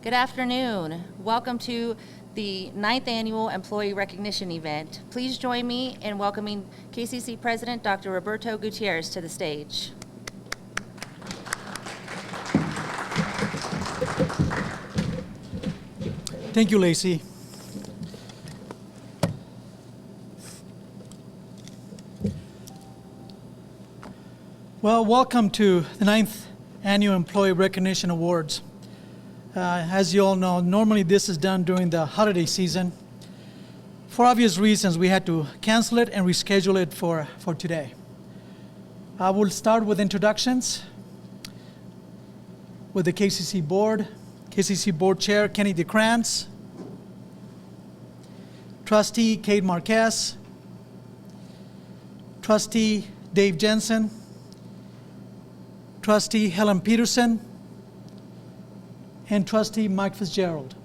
Good afternoon. Welcome to the 9th Annual Employee Recognition Event. Please join me in welcoming KCC President Dr. Roberto Gutierrez to the stage. Thank you, Lacey. Well, welcome to the 9th Annual Employee Recognition Awards. As you all know, normally this is done during the holiday season. For obvious reasons, we had to cancel it and reschedule it for today. I will start with introductions with the KCC Board. KCC Board Chair Kenny DeCrans, Trustee Kate Marquez, Trustee Dave Jensen, Trustee Helen Peterson, and Trustee Mike Fitzgerald.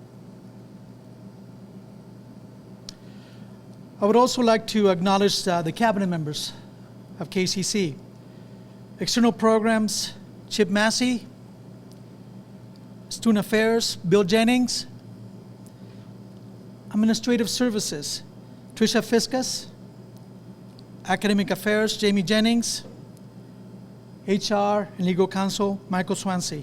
I would also like to acknowledge the cabinet members of KCC. External Programs, Chip Massey. Student Affairs, Bill Jennings. Administrative Services, Tricia Fiscus. Academic Affairs, Jamie Jennings. HR and Legal Counsel, Michael Swansea.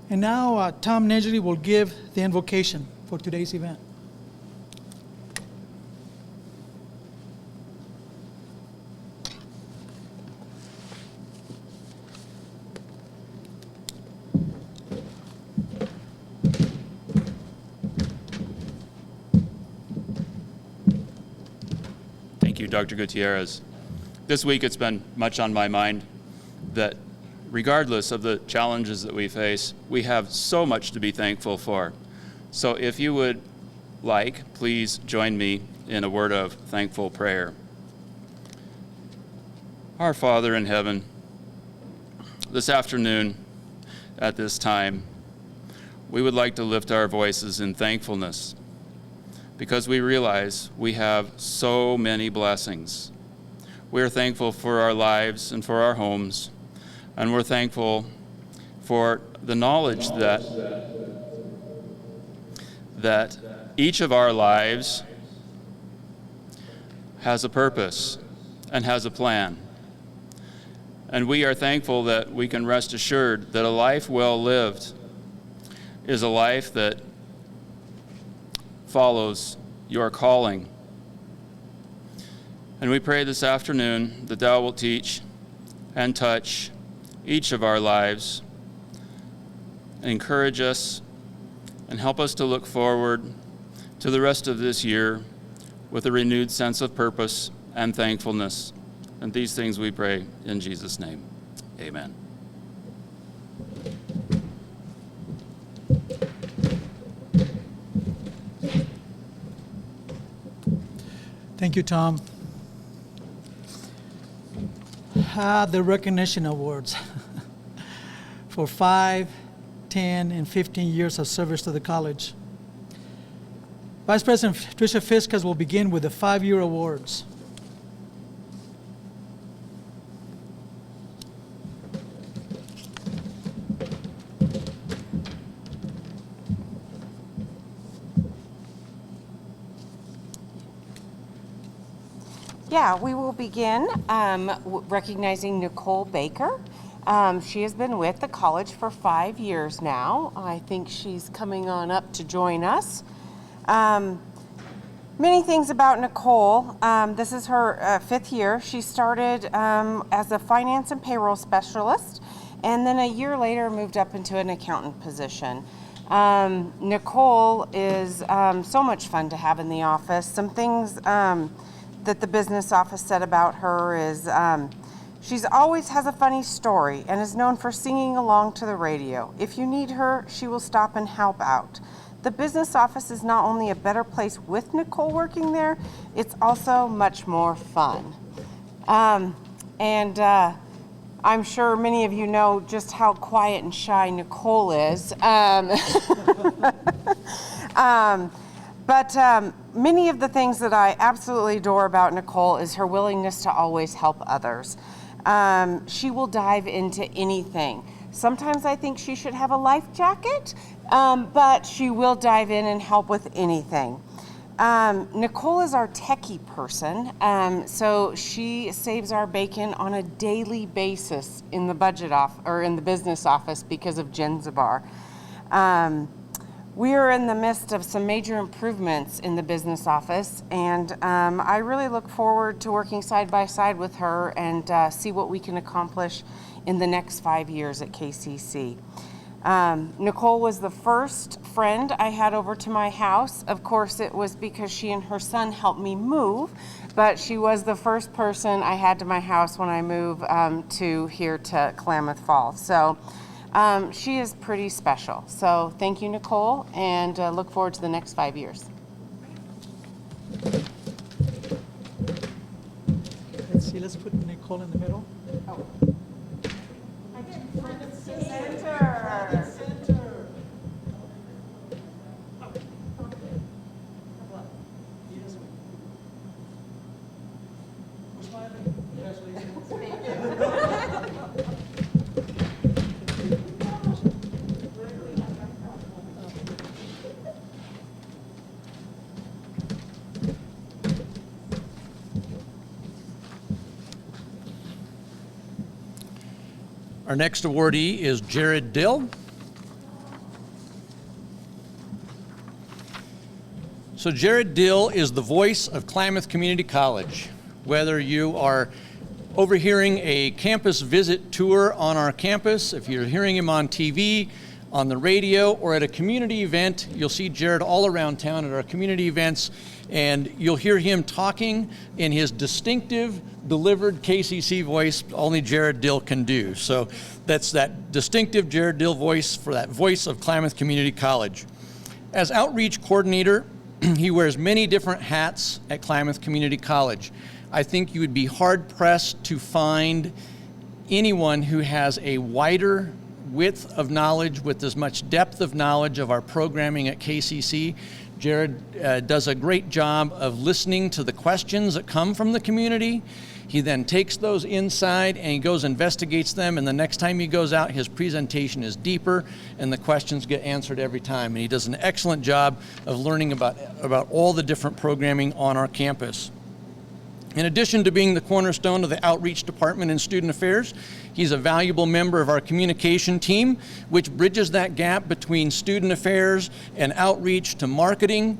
And now Tom Nedgley will give the invocation for today's event. Thank you, Dr. Gutierrez. This week it's been much on my mind that regardless of the challenges that we face, we have so much to be thankful for. So if you would please join me in a word of thankful prayer. Our Father in heaven, this afternoon at this time, we would like to lift our voices in thankfulness because we realize we have so many blessings. We are thankful for our lives and for our homes, and we're thankful for the knowledge that each of our lives has a purpose and has a plan. And we are thankful that we can rest assured that a life well lived is a life that follows your calling. And we pray this afternoon that thou wilt teach and touch each of our lives, encourage us, and help us to look forward to the rest of this year with a renewed sense of purpose and thankfulness. And these things we pray in Jesus' name. Amen. Thank you, Tom. The recognition awards for 5, 10, and 15 years of service to the college. Vice President Tricia Fiscus will begin with the 5-year awards. Yeah, we will begin recognizing Nicole Baker. She has been with the college for 5 years now. I think she's coming on up to join us. Many things about Nicole. This is her 5th year. She started as a finance and payroll specialist, and then a year later moved up into an accountant position. Nicole is so much fun to have in the office. Some things that the business office said about her is she's always has a funny story and is known for singing along to the radio. If you need her, she will stop and help out. The business office is not only a better place with Nicole working there, it's also much more fun. I'm sure many of you know just how quiet and shy Nicole is. But many of the things that I absolutely adore about Nicole is her willingness to always help others. She will dive into anything. Sometimes I think she should have a life jacket, but she will dive in and help with anything. Nicole is our techie person, so she saves our bacon on a daily basis in the in the business office because of Genzabar. We are in the midst of some major improvements in the business office, and I really look forward to working side by side with her and see what we can accomplish in the next 5 years at KCC. Nicole was the first friend I had over to my house. Of course, it was because she and her son helped me move, but she was the first person I had to my house when I moved to here to Klamath Falls. So she is pretty special. So thank you, Nicole, and look forward to the next 5 years. Let's see, let's put Nicole in the middle. Oh. Our next awardee is Jared Dill. So Jared Dill is the voice of Klamath Community College. Whether you are overhearing a campus visit tour on our campus, if you're hearing him on TV, on the radio, or at a community event, you'll see Jared all around town at our community events, and you'll hear him talking in his distinctive delivered KCC voice only Jared Dill can do. So that's that distinctive Jared Dill voice for that voice of Klamath Community College. As outreach coordinator, he wears many different hats at Klamath Community College. I think you would be hard-pressed to find anyone who has a wider width of knowledge with as much depth of knowledge of our programming at KCC. Jared does a great job of listening to the questions that come from the community. He then takes those inside and he goes investigates them, and the next time he goes out, his presentation is deeper and the questions get answered every time. And he does an excellent job of learning about all the different programming on our campus. In addition to being the cornerstone of the outreach department and student affairs, he's a valuable member of our communication team, which bridges that gap between student affairs and outreach to marketing,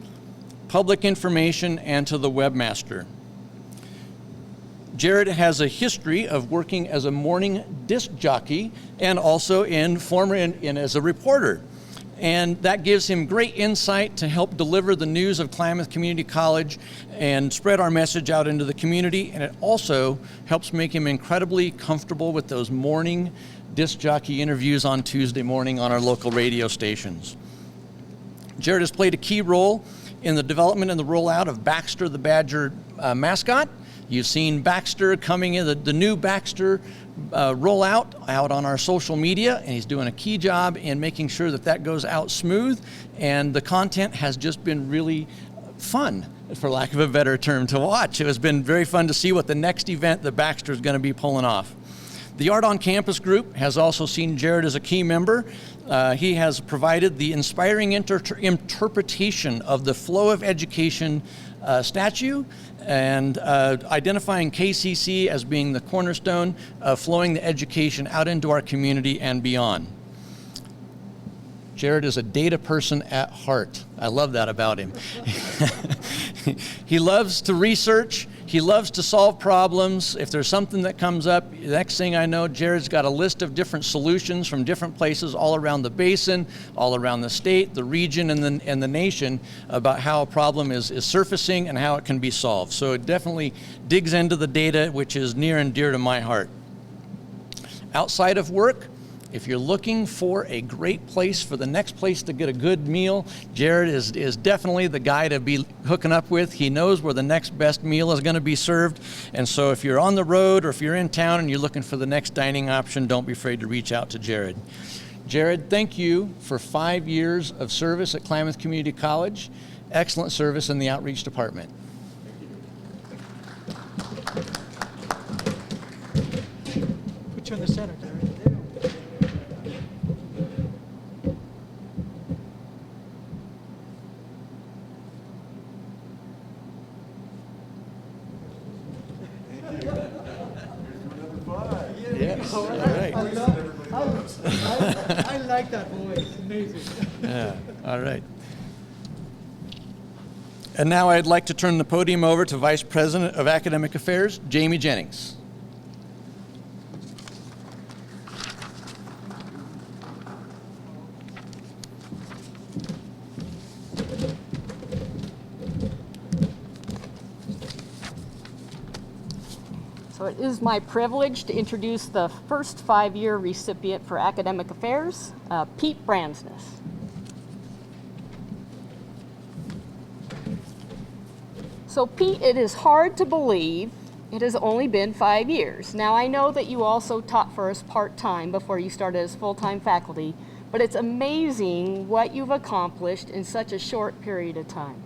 public information, and to the webmaster. Jared has a history of working as a morning disc jockey and also as a reporter. And that gives him great insight to help deliver the news of Klamath Community College and spread our message out into the community. And it also helps make him incredibly comfortable with those morning disc jockey interviews on Tuesday morning on our local radio stations. Jared has played a key role in the development and the rollout of Baxter the Badger mascot. You've seen Baxter coming in, the new Baxter rollout out on our social media, and he's doing a key job in making sure that that goes out smooth, and the content has just been really fun, for lack of a better term, to watch. It has been very fun to see what the next event that Baxter is going to be pulling off. The Art on Campus group has also seen Jared as a key member. He has provided the inspiring interpretation of the flow of education statue and identifying KCC as being the cornerstone of flowing the education out into our community and beyond. Jared is a data person at heart. I love that about him. He loves to research. He loves to solve problems. If there's something that comes up, the next thing I know, Jared's got a list of different solutions from different places all around the basin, all around the state, the region, and the nation about how a problem is surfacing and how it can be solved. So it definitely digs into the data, which is near and dear to my heart. Outside of work, if you're looking for a great place for the next place to get a good meal, Jared is definitely the guy to be hooking up with. He knows where the next best meal is going to be served. And so if you're on the road or if you're in town and you're looking for the next dining option, don't be afraid to reach out to Jared. Jared, thank you for 5 years of service at Klamath Community College. Excellent service in the outreach department. Put you in the center, Jared. Thanks. All right. I like that voice. Amazing. Yeah. All right. And now I'd like to turn the podium over to Vice President of Academic Affairs, Jamie Jennings. So it is my privilege to introduce the first five-year recipient for Academic Affairs, Pete Bransness. So Pete, it is hard to believe it has only been 5 years. Now I know that you also taught for us part-time before you started as full-time faculty, but it's amazing what you've accomplished in such a short period of time.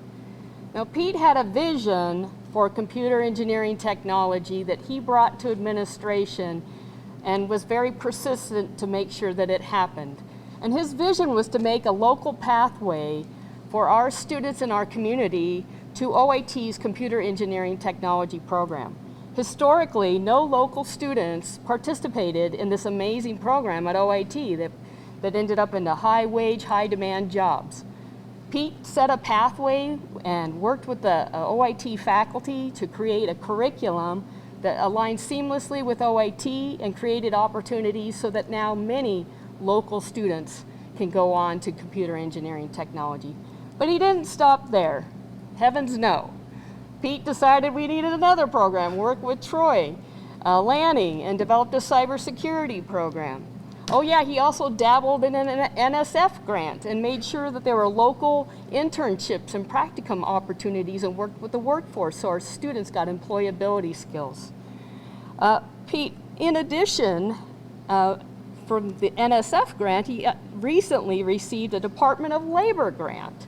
Now Pete had a vision for computer engineering technology that he brought to administration and was very persistent to make sure that it happened. And his vision was to make a local pathway for our students in our community to OIT's Computer Engineering Technology program. Historically, no local students participated in this amazing program at OIT that ended up into high-wage, high-demand jobs. Pete set a pathway and worked with the OIT faculty to create a curriculum that aligned seamlessly with OIT and created opportunities so that now many local students can go on to computer engineering technology. But he didn't stop there. Heavens no. Pete decided we needed another program, worked with Troy Lanning, and developed a cybersecurity program. Oh yeah, he also dabbled in an NSF grant and made sure that there were local internships and practicum opportunities and worked with the workforce so our students got employability skills. Pete, in addition, from the NSF grant, he recently received a Department of Labor grant,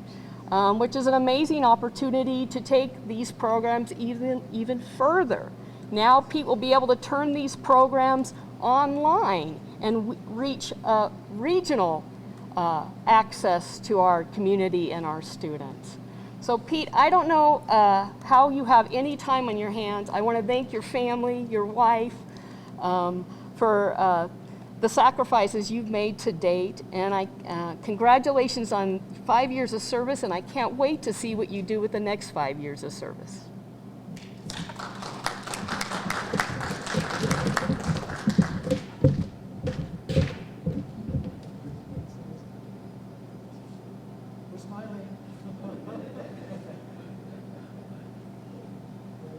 which is an amazing opportunity to take these programs even further. Now Pete will be able to turn these programs online and reach regional access to our community and our students. So Pete, I don't know how you have any time on your hands. I want to thank your family, your wife, for the sacrifices you've made to date, and congratulations on 5 years of service, and I can't wait to see what you do with the next 5 years of service. We're smiling.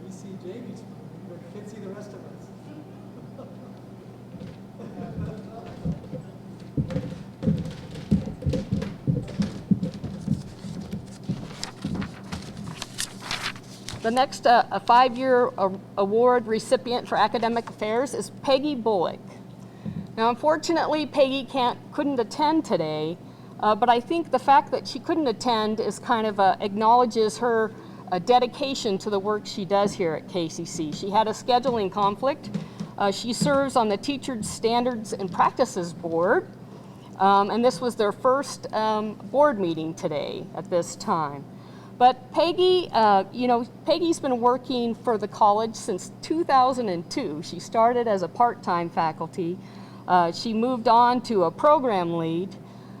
We see Jamie smiling, but we can't see the rest of us. The next a 5-year award recipient for academic affairs is Peggy Bullock. Now, unfortunately, Peggy couldn't attend today, but I think the fact that she couldn't attend is kind of acknowledges her dedication to the work she does here at KCC. She had a scheduling conflict. She serves on the Teacher Standards and Practices Board, and this was their first board meeting today at this time. But Peggy, Peggy's been working for the college since 2002. She started as a part-time faculty. She moved on to a program lead,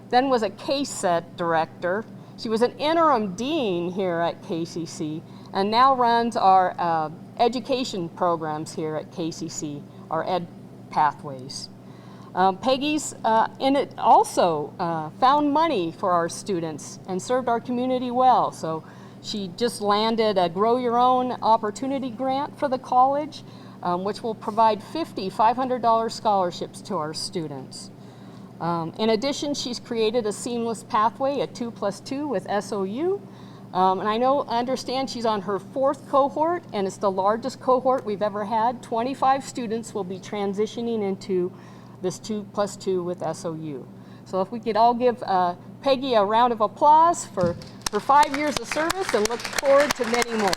then was a case set director. She was an interim dean here at KCC, and now runs our education programs here at KCC, our Ed Pathways. Peggy's in it also found money for our students and served our community well. So she just landed a Grow Your Own Opportunity grant for the college, which will provide 50 $500 scholarships to our students. In addition, she's created a seamless pathway, a 2+2 with SOU. And I understand she's on her 4th cohort, and it's the largest cohort we've ever had. 25 students will be transitioning into this 2+2 with SOU. So if we could all give Peggy a round of applause for 5 years of service, and look forward to many more.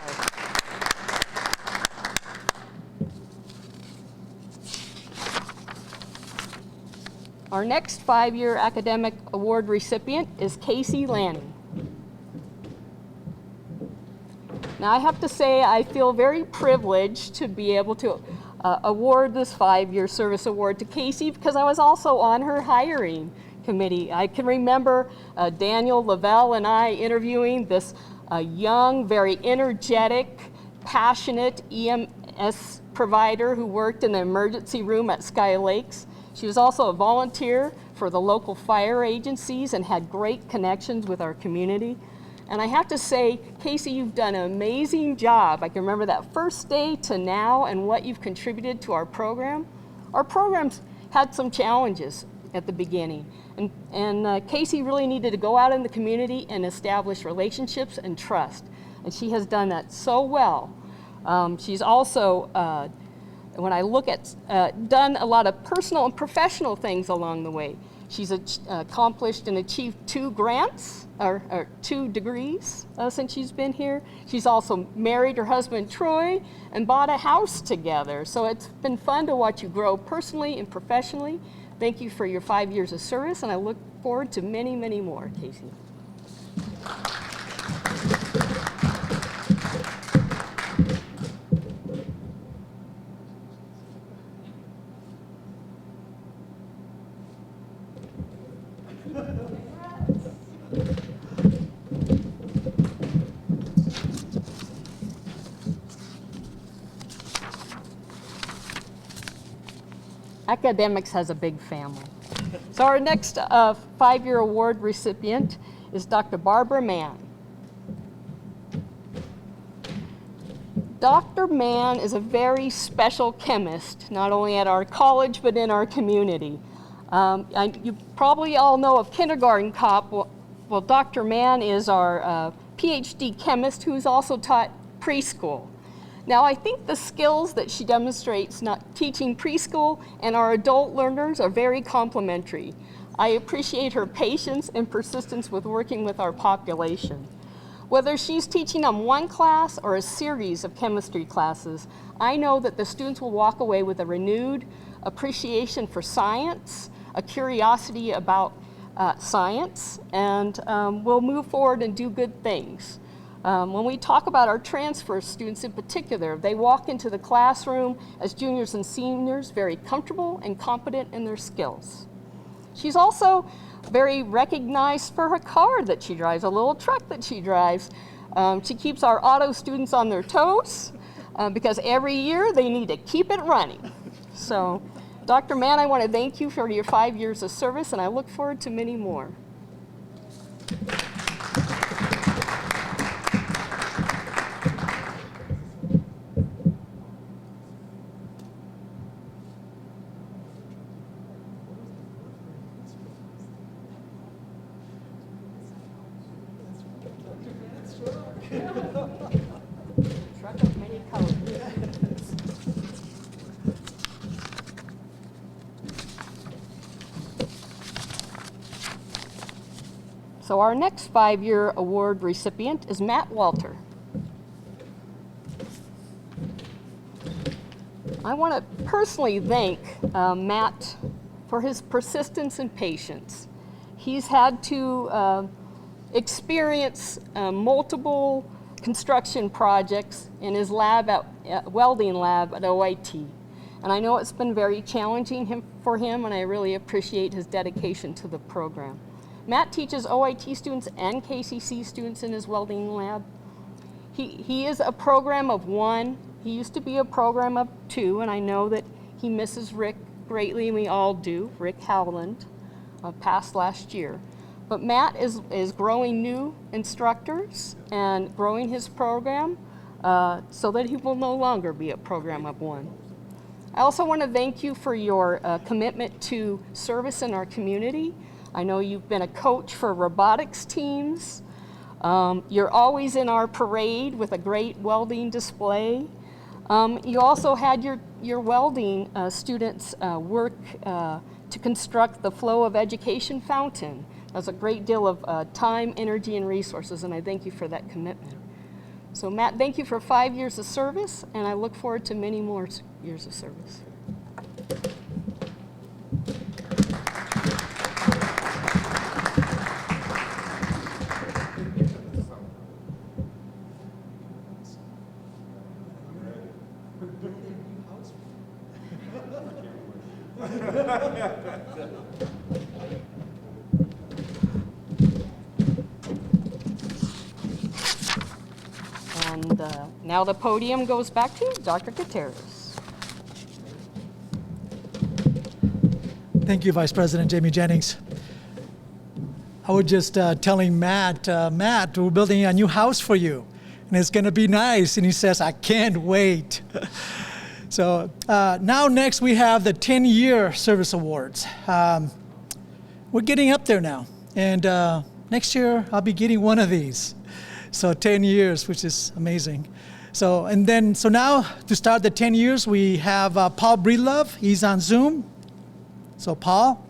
Our next 5-year academic award recipient is Casey Lanning. Now I have to say I feel very privileged to be able to award this 5-year service award to Casey because I was also on her hiring committee. I can remember Daniel Lavelle and I interviewing this young, very energetic, passionate EMS provider who worked in the emergency room at Sky Lakes. She was also a volunteer for the local fire agencies and had great connections with our community. And I have to say, Casey, you've done an amazing job. I can remember that first day to now and what you've contributed to our program. Our programs had some challenges at the beginning. And Casey really needed to go out in the community and establish relationships and trust. And she has done that so well. She's also, when I look at, done a lot of personal and professional things along the way. She's accomplished and achieved 2 grants, or 2 degrees since she's been here. She's also married her husband Troy and bought a house together. So it's been fun to watch you grow personally and professionally. Thank you for your 5 years of service, and I look forward to many, many more, Casey. Academics has a big family. So our next 5-year award recipient is Dr. Barbara Mann. Dr. Mann is a very special chemist, not only at our college, but in our community. You probably all know of Kindergarten Cop. Well, Dr. Mann is our PhD chemist who's also taught preschool. Now, I think the skills that she demonstrates not teaching preschool and our adult learners are very complementary. I appreciate her patience and persistence with working with our population. Whether she's teaching on one class or a series of chemistry classes, I know that the students will walk away with a renewed appreciation for science, a curiosity about science, and will move forward and do good things. When we talk about our transfer students in particular, they walk into the classroom as juniors and seniors very comfortable and competent in their skills. She's also very recognized for her car that she drives, a little truck that she drives. She keeps our auto students on their toes because every year they need to keep it running. So, Dr. Mann, I want to thank you for your 5 years of service, and I look forward to many more. Truck of many colors. So our next 5-year award recipient is Matt Walter. I want to personally thank Matt for his persistence and patience. He's had to experience multiple construction projects in his lab welding lab at OIT. And I know it's been very challenging for him, and I really appreciate his dedication to the program. Matt teaches OIT students and KCC students in his welding lab. He is a program of 1. He used to be a program of 2, and I know that he misses Rick greatly, and we all do. Rick Howland passed last year. But Matt is growing new instructors and growing his program so that he will no longer be a program of 1. I also want to thank you for your commitment to service in our community. I know you've been a coach for robotics teams. You're always in our parade with a great welding display. You also had your welding students work to construct the Flow of Education fountain. That's a great deal of time, energy, and resources, and I thank you for that commitment. So Matt, thank you for 5 years of service, and I look forward to many more years of service. And now the podium goes back to Dr. Gutierrez. Thank you, Vice President Jamie Jennings. I was just telling Matt, Matt, we're building a new house for you, and it's going to be nice. And he says, I can't wait. So now next we have the 10-year service awards. We're getting up there now, and next year I'll be getting one of these. So 10 years, which is amazing. So now to start the 10 years, we have Paul Breedlove. He's on Zoom. So Paul.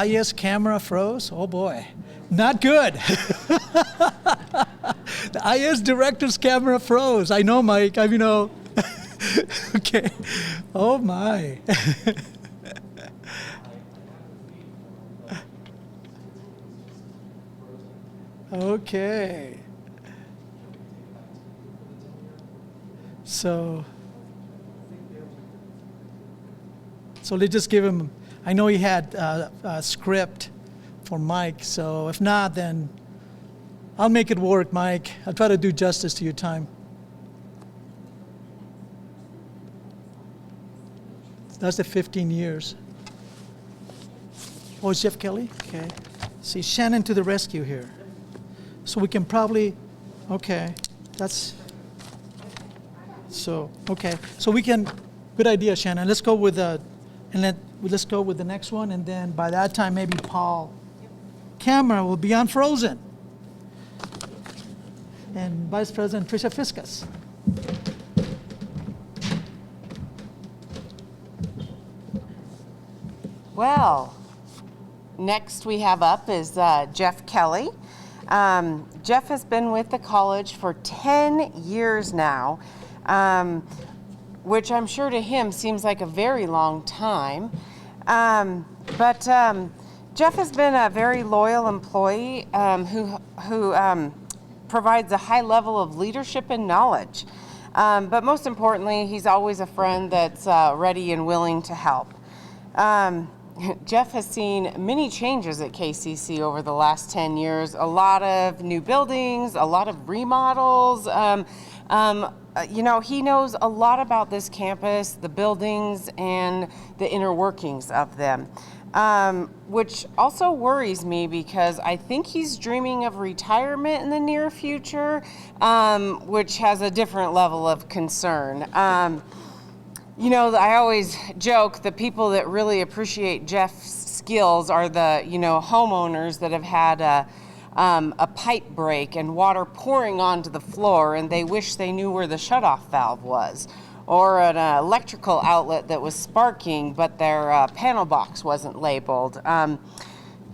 Yes, camera froze. Oh boy, not good. The IS director's camera froze. I know, Mike. Okay. Oh my. Okay. So let's just give him. I know he had a script for Mike, so if not, then I'll make it work, Mike. I'll try to do justice to your time. That's the 15 years. Oh, it's Jeff Kelly? Okay. See, Shannon to the rescue here. So we can probably, okay, that's, so, okay. So we can, good idea, Shannon. Let's go with let's go with the next one, and then by that time, maybe Paul camera will be unfrozen. And Vice President Tricia Fiscus. Well, next we have up is Jeff Kelly. Jeff has been with the college for 10 years now, which I'm sure to him seems like a very long time. But Jeff has been a very loyal employee who provides a high level of leadership and knowledge. But most importantly, he's always a friend that's ready and willing to help. Jeff has seen many changes at KCC over the last 10 years, a lot of new buildings, a lot of remodels. He knows a lot about this campus, the buildings, and the inner workings of them, which also worries me because I think he's dreaming of retirement in the near future, which has a different level of concern. I always joke the people that really appreciate Jeff's skills are the, homeowners that have had a pipe break and water pouring onto the floor and they wish they knew where the shutoff valve was, or an electrical outlet that was sparking but their panel box wasn't labeled.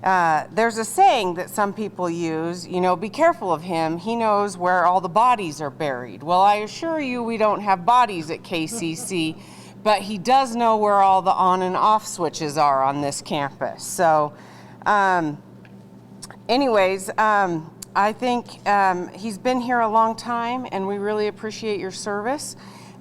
There's a saying that some people use, be careful of him, he knows where all the bodies are buried. Well, I assure you we don't have bodies at KCC, but he does know where all the on and off switches are on this campus. So anyways, I think he's been here a long time and we really appreciate your service.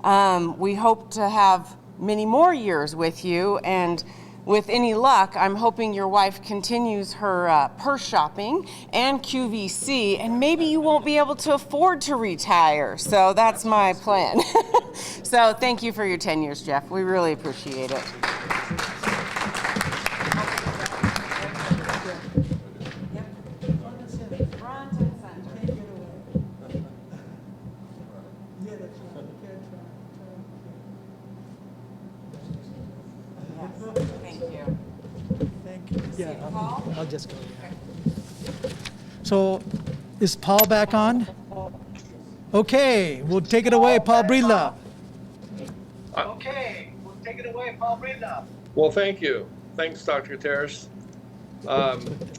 We hope to have many more years with you, and with any luck, I'm hoping your wife continues her purse shopping and QVC, and maybe you won't be able to afford to retire. So that's my plan. So thank you for your 10 years, Jeff. We really appreciate it. Yeah, I'll just go. So, is Paul back on? Okay, we'll take it away, Paul Breedlove. Okay, we'll take it away, Paul Breedlove. Well, thank you. Thanks, Dr. Gutierrez.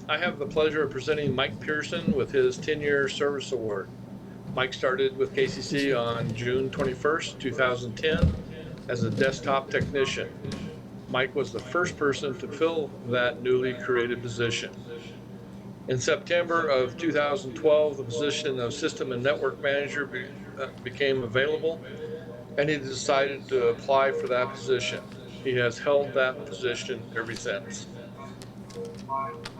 I have the pleasure of presenting Mike Pearson with his 10-year service award. Mike started with KCC on June 21st, 2010 as a desktop technician. Mike was the first person to fill that newly created position. In September of 2012, the position of System and Network Manager became available, and he decided to apply for that position. He has held that position ever since.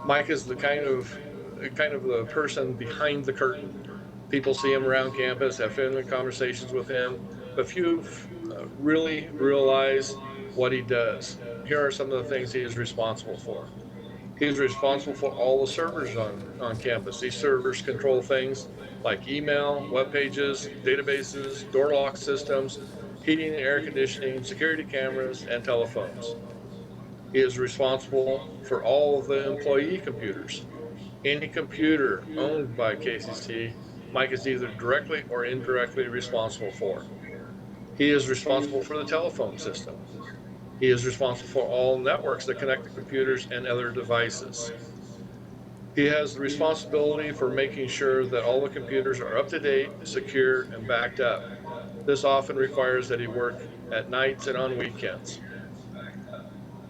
Mike is the kind of the person behind the curtain. People see him around campus, have friendly conversations with him, but few really realize what he does. Here are some of the things he is responsible for. He is responsible for all the servers on campus. These servers control things like email, web pages, databases, door lock systems, heating and air conditioning, security cameras, and telephones. He is responsible for all of the employee computers. Any computer owned by KCC, Mike is either directly or indirectly responsible for. He is responsible for the telephone system. He is responsible for all networks that connect the computers and other devices. He has the responsibility for making sure that all the computers are up to date, secure, and backed up. This often requires that he work at nights and on weekends.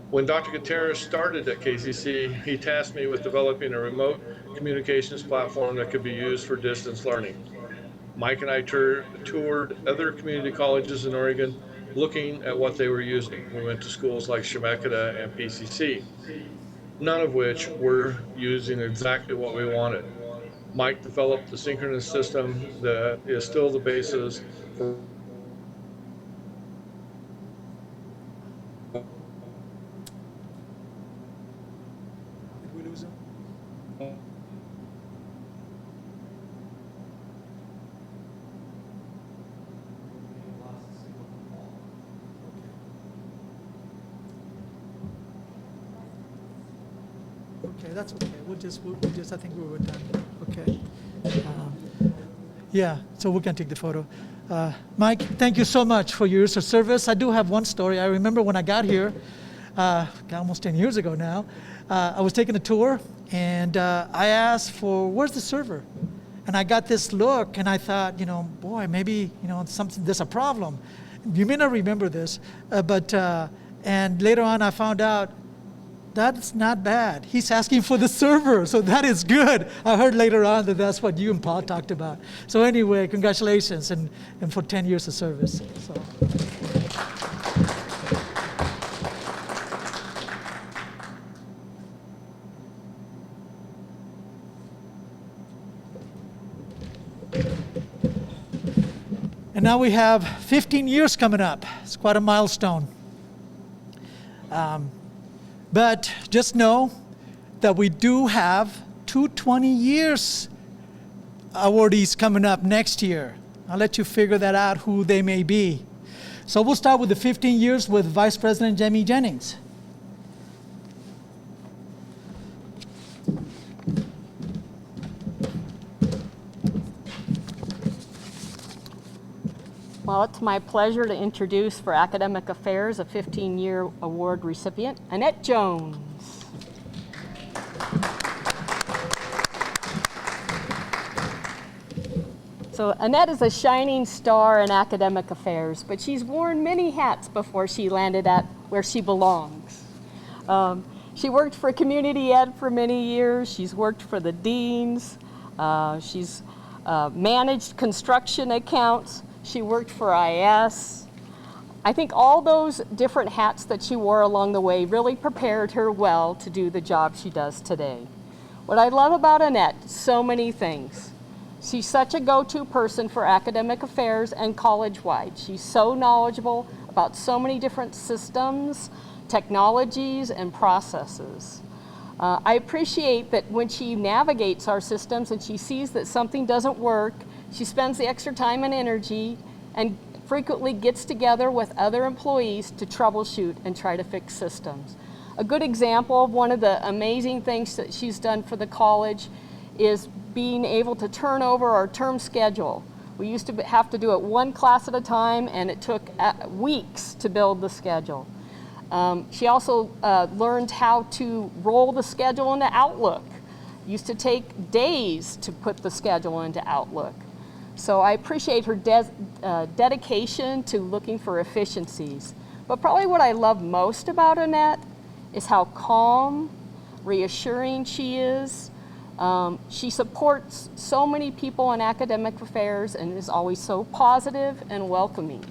When Dr. Gutierrez started at KCC, he tasked me with developing a remote communications platform that could be used for distance learning. Mike and I toured other community colleges in Oregon looking at what they were using. We went to schools like Chemeketa and PCC, none of which were using exactly what we wanted. Mike developed the synchronous system that is still the basis for Did we lose him? Okay, that's okay. We'll just, I think we were done. Okay. Yeah, so we can take the photo. Mike, thank you so much for your years of service. I do have one story. I remember when I got here, almost 10 years ago now, I was taking a tour, and I asked for, where's the server? And I got this look, and I thought, boy, maybe, there's a problem. You may not remember this, and later on I found out that's not bad. He's asking for the server, so that is good. I heard later on that that's what you and Paul talked about. So anyway, congratulations, and for 10 years of service. So. And now we have 15 years coming up. It's quite a milestone. But just know that we do have 220 years awardees coming up next year. I'll let you figure that out, who they may be. So we'll start with the 15 years with Vice President Jamie Jennings. Well, it's my pleasure to introduce for Academic Affairs a 15-year award recipient, Annette Jones. So Annette is a shining star in academic affairs, but she's worn many hats before she landed at where she belongs. She worked for community ed for many years. She's worked for the deans. She's managed construction accounts. She worked for IS. I think all those different hats that she wore along the way really prepared her well to do the job she does today. What I love about Annette, so many things. She's such a go-to person for academic affairs and college-wide. She's so knowledgeable about so many different systems, technologies, and processes. I appreciate that when she navigates our systems and she sees that something doesn't work, she spends the extra time and energy and frequently gets together with other employees to troubleshoot and try to fix systems. A good example of one of the amazing things that she's done for the college is being able to turn over our term schedule. We used to have to do it one class at a time, and it took weeks to build the schedule. She also learned how to roll the schedule into Outlook. Used to take days to put the schedule into Outlook. So I appreciate her dedication to looking for efficiencies. But probably what I love most about Annette is how calm, reassuring she is. She supports so many people in academic affairs and is always so positive and welcoming.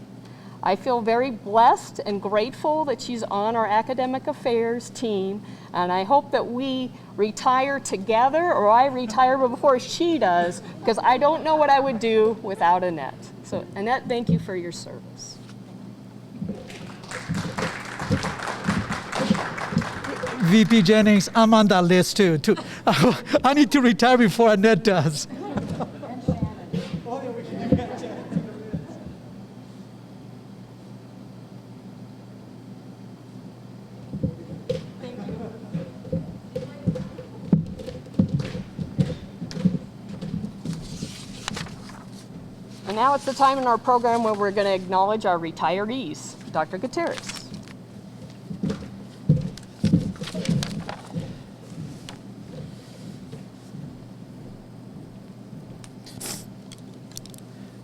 I feel very blessed and grateful that she's on our academic affairs team, and I hope that we retire together, or I retire before she does, because I don't know what I would do without Annette. So Annette, thank you for your service. VP Jennings, I'm on that list too. I need to retire before Annette does. And now it's the time in our program where we're going to acknowledge our retirees. Dr. Gutierrez.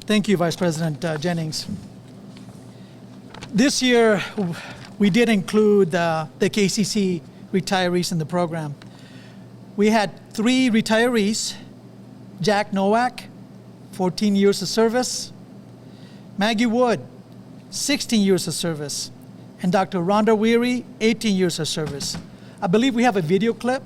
Thank you, Vice President Jennings. This year, we did include the KCC retirees in the program. We had 3 retirees: Jack Nowak, 14 years of service; Maggie Wood, 16 years of service; and Dr. Rhonda Weary, 18 years of service. I believe we have a video clip.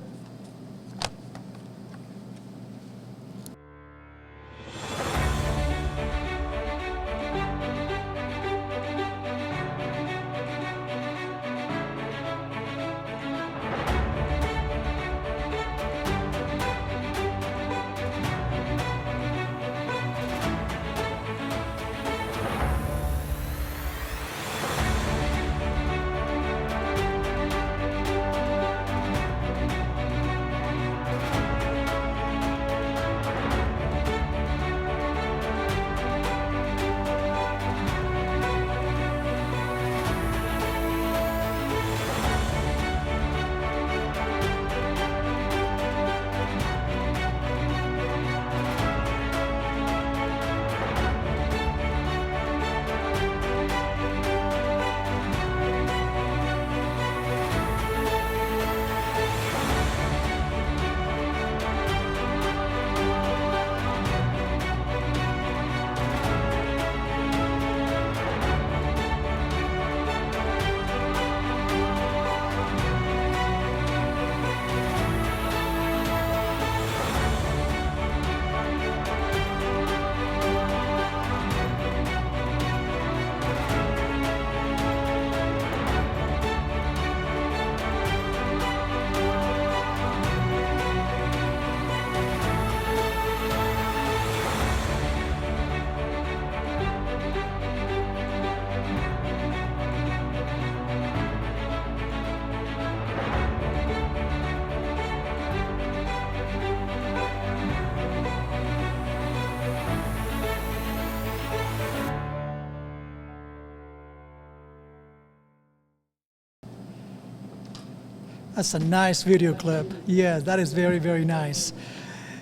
That's a nice video clip. Yes, that is very, very nice.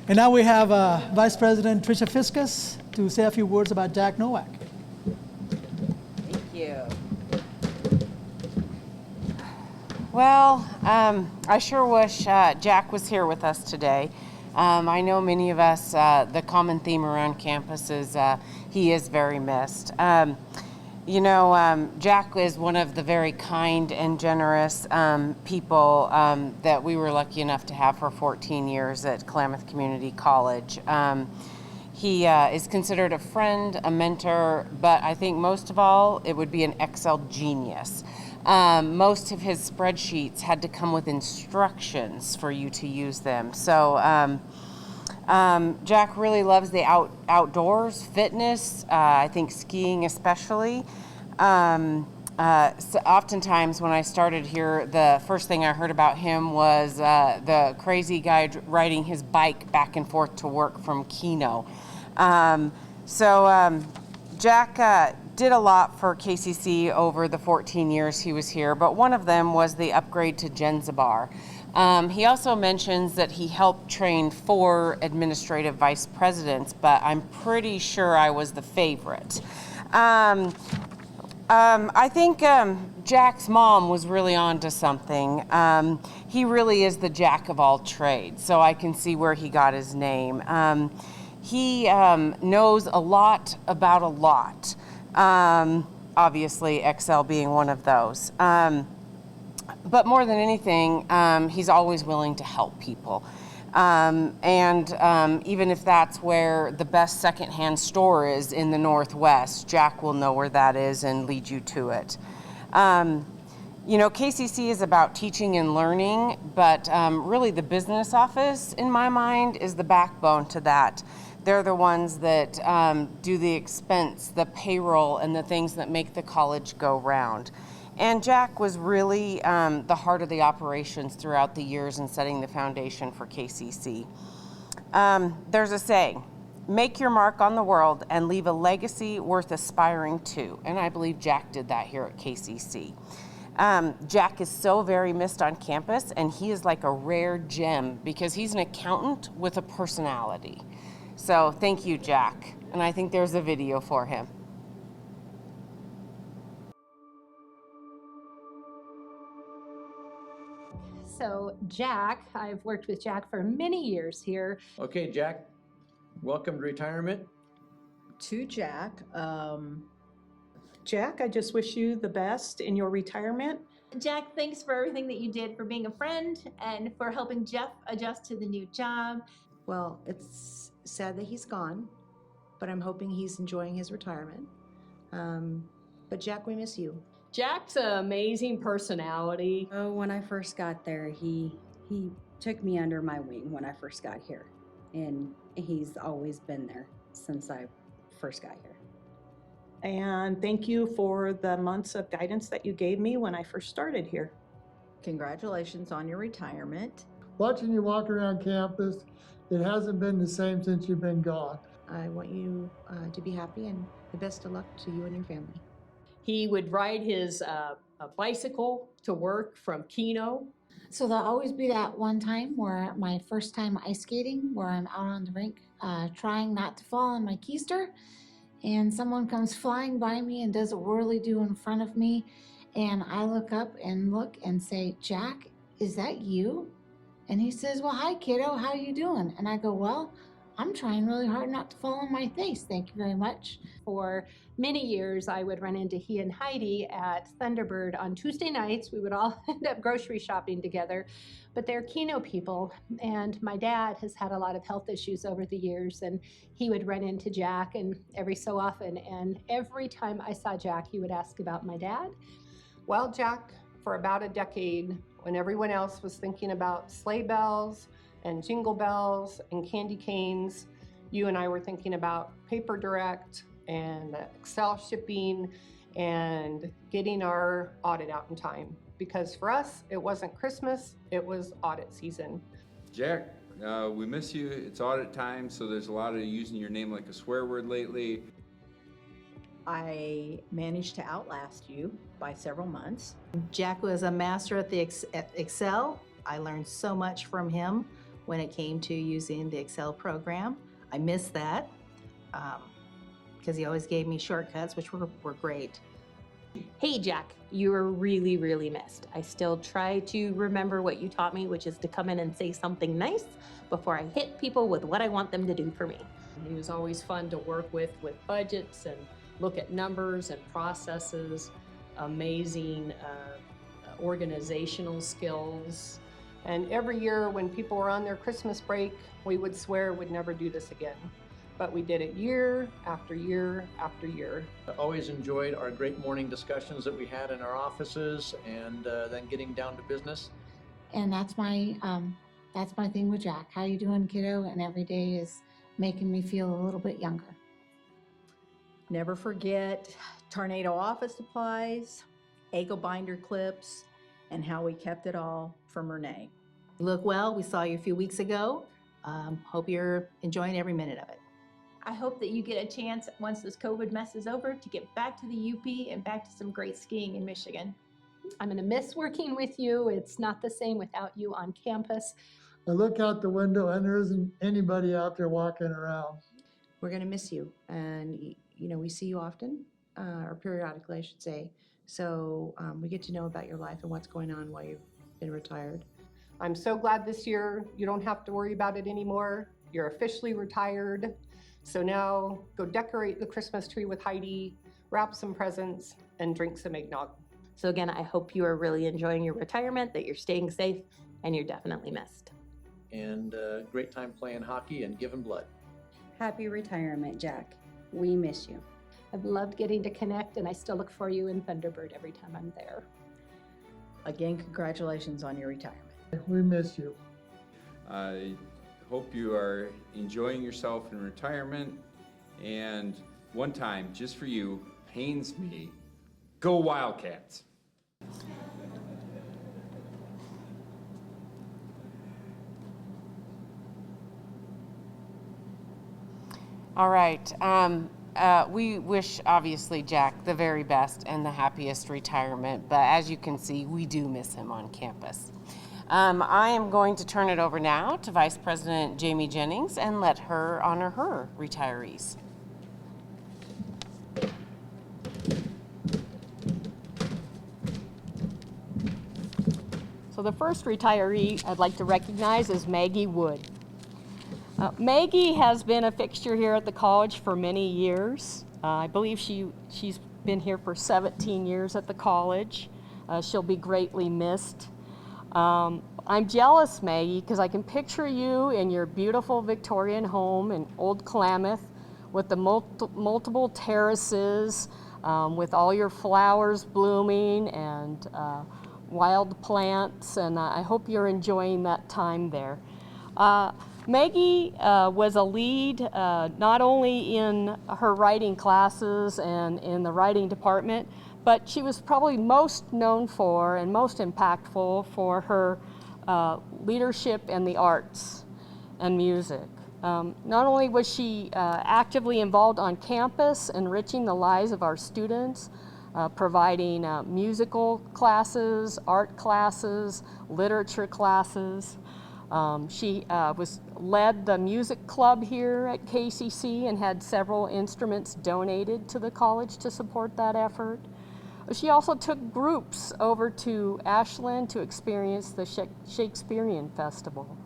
And now we have Vice President Tricia Fiscus to say a few words about Jack Nowak. Thank you. Well, I sure wish Jack was here with us today. I know many of us, the common theme around campus is he is very missed. Jack is one of the very kind and generous people that we were lucky enough to have for 14 years at Klamath Community College. He is considered a friend, a mentor, but I think most of all, it would be an Excel genius. Most of his spreadsheets had to come with instructions for you to use them. So Jack really loves the outdoors, fitness, I think skiing especially. So oftentimes when I started here, the first thing I heard about him was the crazy guy riding his bike back and forth to work from Keno. Jack did a lot for KCC over the 14 years he was here, but one of them was the upgrade to Genzabar. He also mentions that he helped train 4 administrative vice presidents, but I'm pretty sure I was the favorite. I think Jack's mom was really onto something. He really is the jack of all trades, so I can see where he got his name. He knows a lot about a lot, obviously Excel being one of those. But more than anything, he's always willing to help people. Even if that's where the best secondhand store is in the Northwest, Jack will know where that is and lead you to it. KCC is about teaching and learning, but really the business office, in my mind, is the backbone to that. They're the ones that do the expense, the payroll, and the things that make the college go round. And Jack was really the heart of the operations throughout the years in setting the foundation for KCC. There's a saying, make your mark on the world and leave a legacy worth aspiring to. And I believe Jack did that here at KCC. Jack is so very missed on campus, and he is like a rare gem because he's an accountant with a personality. So thank you, Jack. And I think there's a video for him. So Jack, I've worked with Jack for many years here. Okay, Jack, welcome to retirement. To Jack, Jack, I just wish you the best in your retirement. Jack, thanks for everything that you did, for being a friend and for helping Jeff adjust to the new job. Well, it's sad that he's gone, but I'm hoping he's enjoying his retirement. But Jack, we miss you. Jack's an amazing personality. Oh, when I first got there, he took me under my wing when I first got here. And he's always been there since I first got here. And thank you for the months of guidance that you gave me when I first started here. Congratulations on your retirement. Watching you walk around campus, it hasn't been the same since you've been gone. I want you to be happy, and the best of luck to you and your family. He would ride his bicycle to work from Keno. So there'll always be that one time where my first time ice skating, where I'm out on the rink trying not to fall on my keister, and someone comes flying by me and does a whirly-do in front of me, and I look up and say, Jack, is that you? And he says, well, hi, kiddo, how you doing? And I go, well, I'm trying really hard not to fall on my face. Thank you very much. For many years, I would run into he and Heidi at Thunderbird on Tuesday nights. We would all end up grocery shopping together, but they're Keno people. And my dad has had a lot of health issues over the years, and he would run into Jack and every so often. And every time I saw Jack, he would ask about my dad. Well, Jack, for about a decade, when everyone else was thinking about sleigh bells and jingle bells and candy canes, you and I were thinking about paper direct and Excel shipping and getting our audit out in time. Because for us, it wasn't Christmas, it was audit season. Jack, we miss you. It's audit time, so there's a lot of using your name like a swear word lately. I managed to outlast you by several months. Jack was a master at the Excel. I learned so much from him when it came to using the Excel program. I miss that because he always gave me shortcuts, which were great. Hey, Jack, you were really, really missed. I still try to remember what you taught me, which is to come in and say something nice before I hit people with what I want them to do for me. He was always fun to work with budgets and look at numbers and processes, amazing organizational skills. And every year when people were on their Christmas break, we would swear we'd never do this again. But we did it year after year after year. I always enjoyed our great morning discussions that we had in our offices, and then getting down to business. And that's my thing with Jack. How you doing, kiddo? And every day is making me feel a little bit younger. Never forget tornado office supplies, Eggo binder clips, and how we kept it all from Renee. You look well. We saw you a few weeks ago. Hope you're enjoying every minute of it. I hope that you get a chance, once this COVID mess is over, to get back to the UP and back to some great skiing in Michigan. I'm going to miss working with you. It's not the same without you on campus. I look out the window and there isn't anybody out there walking around. We're going to miss you, and we see you often, or periodically, I should say. So we get to know about your life and what's going on while you've been retired. I'm so glad this year you don't have to worry about it anymore. You're officially retired. So now go decorate the Christmas tree with Heidi, wrap some presents, and drink some eggnog. So again, I hope you are really enjoying your retirement, that you're staying safe, and you're definitely missed. And great time playing hockey and giving blood. Happy retirement, Jack. We miss you. I've loved getting to connect, and I still look for you in Thunderbird every time I'm there. Again, congratulations on your retirement. We miss you. I hope you are enjoying yourself in retirement. And one time, just for you, pains me, go Wildcats. All right. We wish, obviously, Jack the very best and the happiest retirement. But as you can see, we do miss him on campus. I am going to turn it over now to Vice President Jamie Jennings and let her honor her retirees. So the first retiree I'd like to recognize is Maggie Wood. Maggie has been a fixture here at the college for many years. I believe she's been here for 17 years at the college. She'll be greatly missed. I'm jealous, Maggie, because I can picture you in your beautiful Victorian home in Old Klamath with the multiple terraces, with all your flowers blooming and wild plants, and I hope you're enjoying that time there. Maggie was a lead not only in her writing classes and in the writing department, but she was probably most known for and most impactful for her leadership in the arts and music. Not only was she actively involved on campus, enriching the lives of our students, providing musical classes, art classes, literature classes. She led the music club here at KCC and had several instruments donated to the college to support that effort. She also took groups over to Ashland to experience the Shakespearean Festival.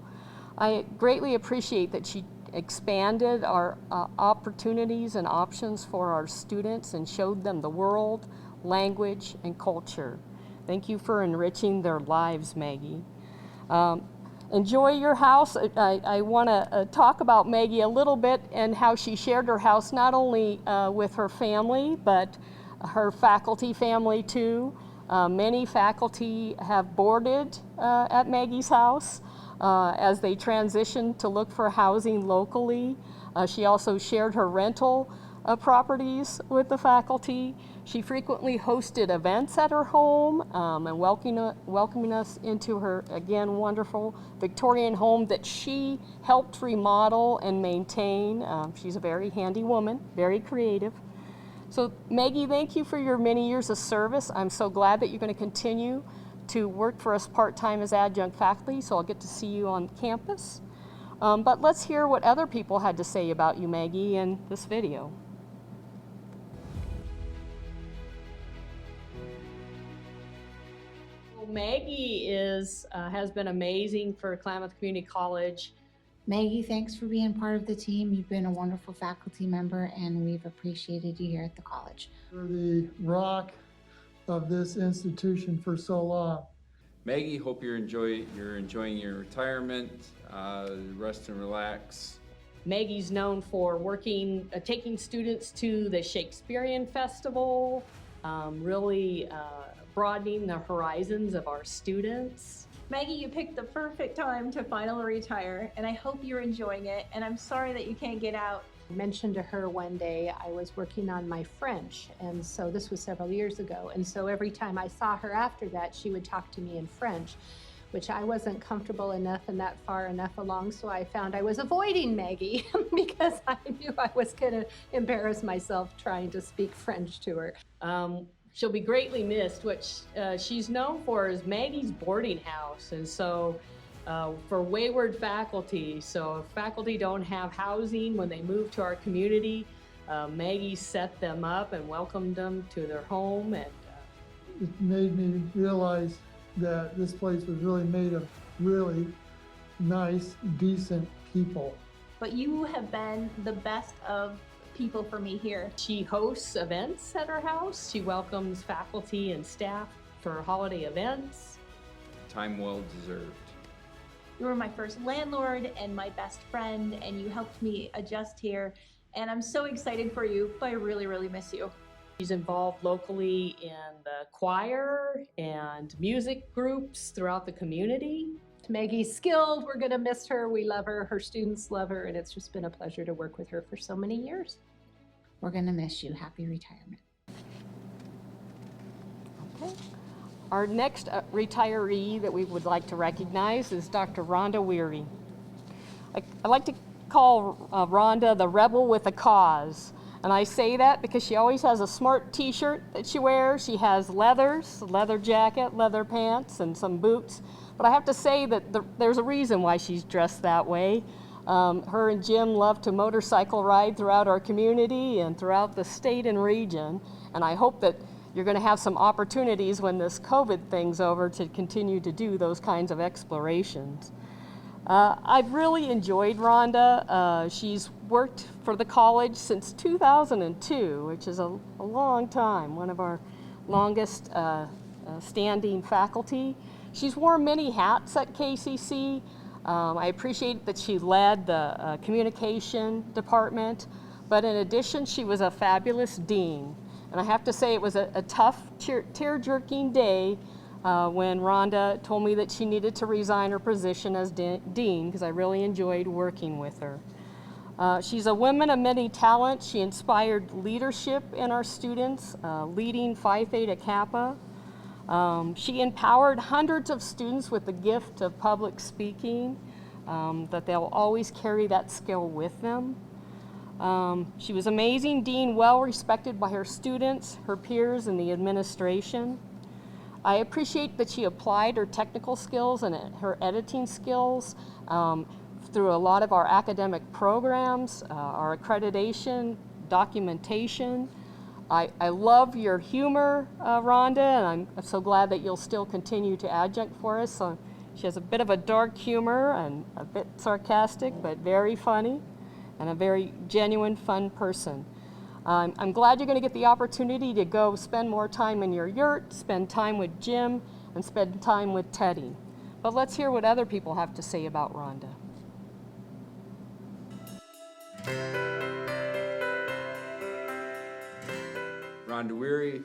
I greatly appreciate that she expanded our opportunities and options for our students and showed them the world, language, and culture. Thank you for enriching their lives, Maggie. Enjoy your house. I want to talk about Maggie a little bit and how she shared her house not only with her family, but her faculty family too. Many faculty have boarded at Maggie's house as they transitioned to look for housing locally. She also shared her rental properties with the faculty. She frequently hosted events at her home and welcoming us into her, again, wonderful Victorian home that she helped remodel and maintain. She's a very handy woman, very creative. So Maggie, thank you for your many years of service. I'm so glad that you're going to continue to work for us part-time as adjunct faculty, so I'll get to see you on campus. But let's hear what other people had to say about you, Maggie, in this video. Maggie has been amazing for Klamath Community College. Maggie, thanks for being part of the team. You've been a wonderful faculty member, and we've appreciated you here at the college. You're the rock of this institution for so long. Maggie, hope you're enjoying your retirement. Rest and relax. Maggie's known for taking students to the Shakespearean Festival, really broadening the horizons of our students. Maggie, you picked the perfect time to finally retire, and I hope you're enjoying it, and I'm sorry that you can't get out. I mentioned to her one day I was working on my French, and so this was several years ago, and so every time I saw her after that, she would talk to me in French, which I wasn't comfortable enough and that far enough along, so I found I was avoiding Maggie because I knew I was going to embarrass myself trying to speak French to her. She'll be greatly missed. What she's known for is Maggie's boarding house, and so for wayward faculty. So if faculty don't have housing when they move to our community, Maggie set them up and welcomed them to their home. And it made me realize that this place was really made of really nice, decent people. But you have been the best of people for me here. She hosts events at her house. She welcomes faculty and staff for holiday events. Time well deserved. You were my first landlord and my best friend, and you helped me adjust here. And I'm so excited for you, but I really, really miss you. She's involved locally in the choir and music groups throughout the community. Maggie's skilled. We're going to miss her. We love her. Her students love her, and it's just been a pleasure to work with her for so many years. We're going to miss you. Happy retirement. Okay. Our next retiree that we would like to recognize is Dr. Rhonda Weary. I like to call Rhonda the rebel with a cause. And I say that because she always has a smart t-shirt that she wears. She has leathers, a leather jacket, leather pants, and some boots. But I have to say that there's a reason why she's dressed that way. Her and Jim love to motorcycle ride throughout our community and throughout the state and region. And I hope that you're going to have some opportunities when this COVID thing's over to continue to do those kinds of explorations. I've really enjoyed Rhonda. She's worked for the college since 2002, which is a long time, one of our longest standing faculty. She's worn many hats at KCC. I appreciate that she led the communication department, but in addition, she was a fabulous dean. And I have to say it was a tough, tear-jerking day when Rhonda told me that she needed to resign her position as dean, because I really enjoyed working with her. She's a woman of many talents. She inspired leadership in our students, leading Phi Theta Kappa. She empowered hundreds of students with the gift of public speaking, that they'll always carry that skill with them. She was amazing dean, well respected by her students, her peers, and the administration. I appreciate that she applied her technical skills and her editing skills through a lot of our academic programs, our accreditation, documentation. I love your humor, Rhonda, and I'm so glad that you'll still continue to adjunct for us. So she has a bit of a dark humor and a bit sarcastic, but very funny, and a very genuine, fun person. I'm glad you're going to get the opportunity to go spend more time in your yurt, spend time with Jim, and spend time with Teddy. But let's hear what other people have to say about Rhonda. Rhonda Weary,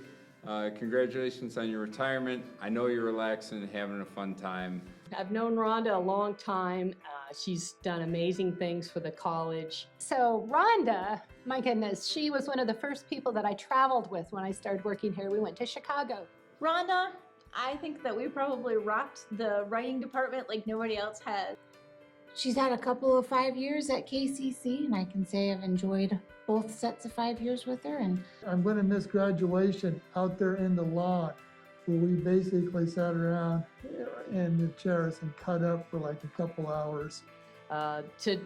congratulations on your retirement. I know you're relaxing and having a fun time. I've known Rhonda a long time. She's done amazing things for the college. So Rhonda, my goodness, she was one of the first people that I traveled with when I started working here. We went to Chicago. Rhonda, I think that we probably rocked the writing department like nobody else has. She's had a couple of 5 years at KCC, and I can say I've enjoyed both sets of 5 years with her. And I'm going to miss graduation out there in the lawn, where we basically sat around in the chairs and cut up for like a couple hours. To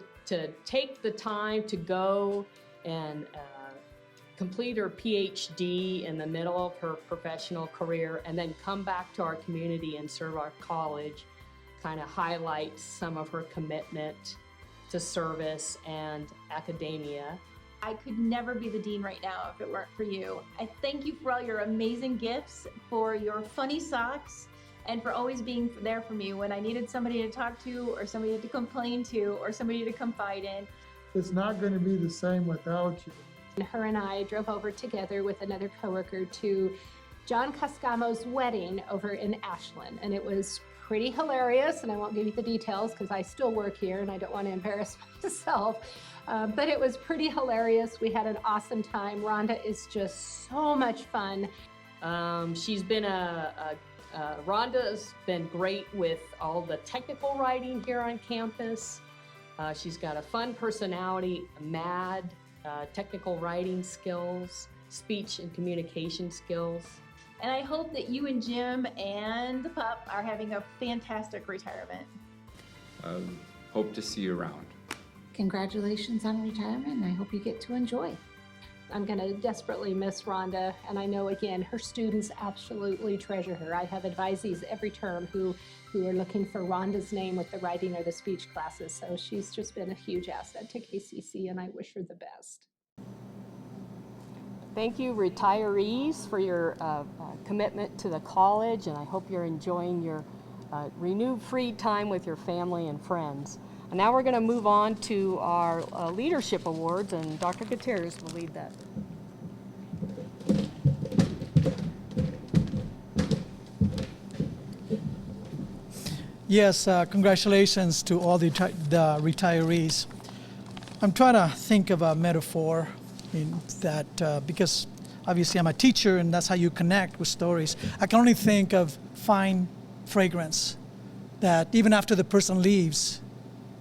take the time to go and complete her PhD in the middle of her professional career and then come back to our community and serve our college kind of highlights some of her commitment to service and academia. I could never be the dean right now if it weren't for you. I thank you for all your amazing gifts, for your funny socks, and for always being there for me when I needed somebody to talk to, or somebody to complain to, or somebody to confide in. It's not going to be the same without you. And her and I drove over together with another coworker to John Cascamo's wedding over in Ashland, and it was pretty hilarious, and I won't give you the details because I still work here and I don't want to embarrass myself. But it was pretty hilarious. We had an awesome time. Rhonda is just so much fun. Rhonda's been great with all the technical writing here on campus. She's got a fun personality, technical writing skills, speech and communication skills. And I hope that you and Jim and the pup are having a fantastic retirement. Hope to see you around. Congratulations on retirement, and I hope you get to enjoy. I'm going to desperately miss Rhonda, and I know, again, her students absolutely treasure her. I have advisees every term who are looking for Rhonda's name with the writing or the speech classes, so she's just been a huge asset to KCC, and I wish her the best. Thank you, retirees, for your commitment to the college, and I hope you're enjoying your renewed free time with your family and friends. And now we're going to move on to our leadership awards, and Dr. Gutierrez will lead that. Yes, congratulations to all the retirees. I'm trying to think of a metaphor in that because obviously I'm a teacher and that's how you connect with stories. I can only think of fine fragrance that even after the person leaves,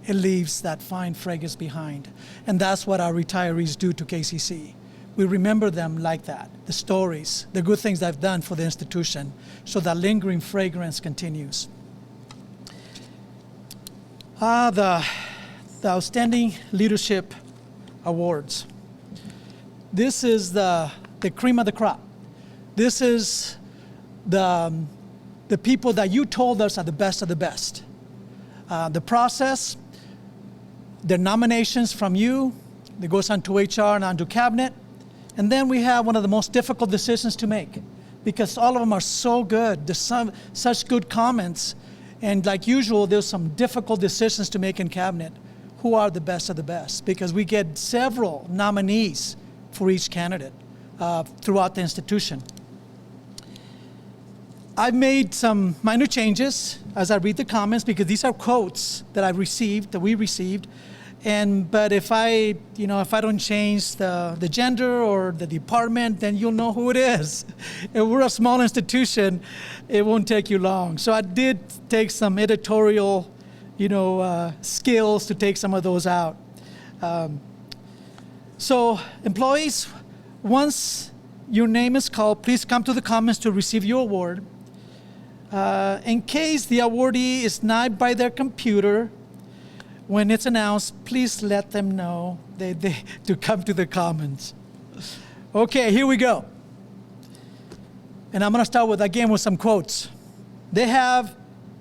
it leaves that fine fragrance behind. And that's what our retirees do to KCC. We remember them like that, the stories, the good things they've done for the institution, so that lingering fragrance continues. The Outstanding Leadership Awards. This is the cream of the crop. This is the people that you told us are the best of the best. The process, the nominations from you, that goes on to HR and on to cabinet. And then we have one of the most difficult decisions to make because all of them are so good. There's such good comments. And like usual, there's some difficult decisions to make in cabinet. Who are the best of the best? Because we get several nominees for each candidate throughout the institution. I've made some minor changes as I read the comments because these are quotes that I've received, that we received. But if I don't change the gender or the department, then you'll know who it is. If we're a small institution, it won't take you long. So I did take some editorial, skills to take some of those out. So employees, once your name is called, please come to the comments to receive your award. In case the awardee is not by their computer, when it's announced, please let them know to come to the comments. Okay, here we go. And I'm going to start with some quotes. They have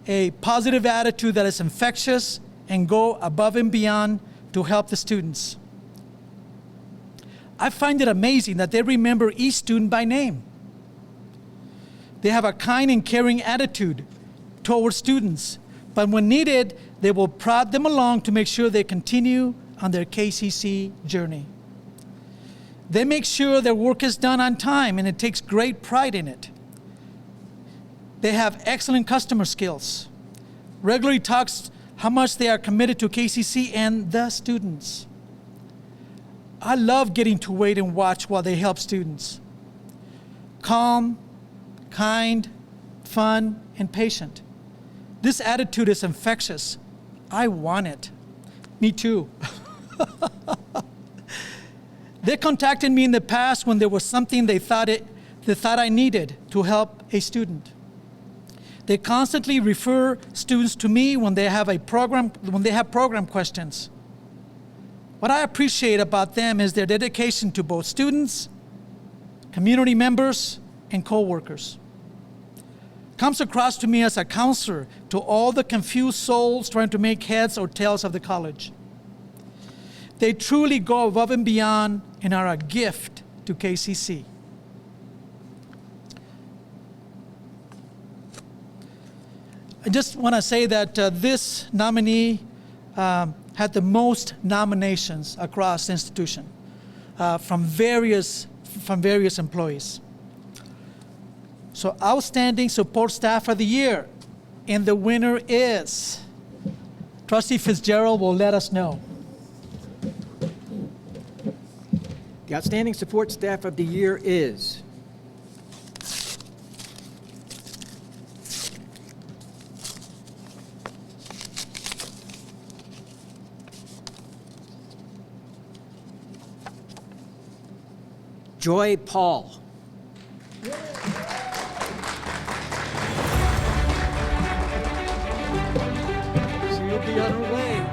a positive attitude that is infectious and go above and beyond to help the students. I find it amazing that they remember each student by name. They have a kind and caring attitude towards students, but when needed, they will prod them along to make sure they continue on their KCC journey. They make sure their work is done on time, and it takes great pride in it. They have excellent customer skills. Regularly talks how much they are committed to KCC and the students. I love getting to wait and watch while they help students. Calm, kind, fun, and patient. This attitude is infectious. I want it. Me too. They contacted me in the past when there was something they thought I needed to help a student. They constantly refer students to me when they have program questions. What I appreciate about them is their dedication to both students, community members, and co-workers. Comes across to me as a counselor to all the confused souls trying to make heads or tails of the college. They truly go above and beyond and are a gift to KCC. I just want to say that this nominee had the most nominations across the institution from various employees. So Outstanding Support Staff of the Year, and the winner is, Trustee Fitzgerald will let us know. The Outstanding Support Staff of the Year is Joy Paul. will be on her way.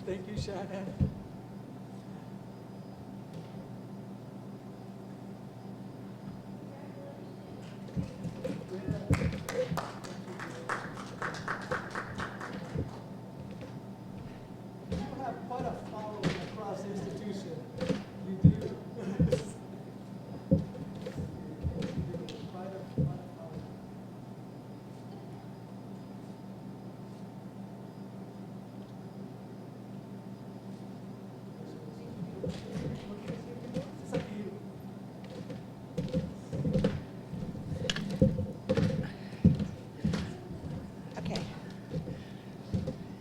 Thank you, Shannon. You have quite a following across the institution. You do. Quite a following. It's up to you. Okay.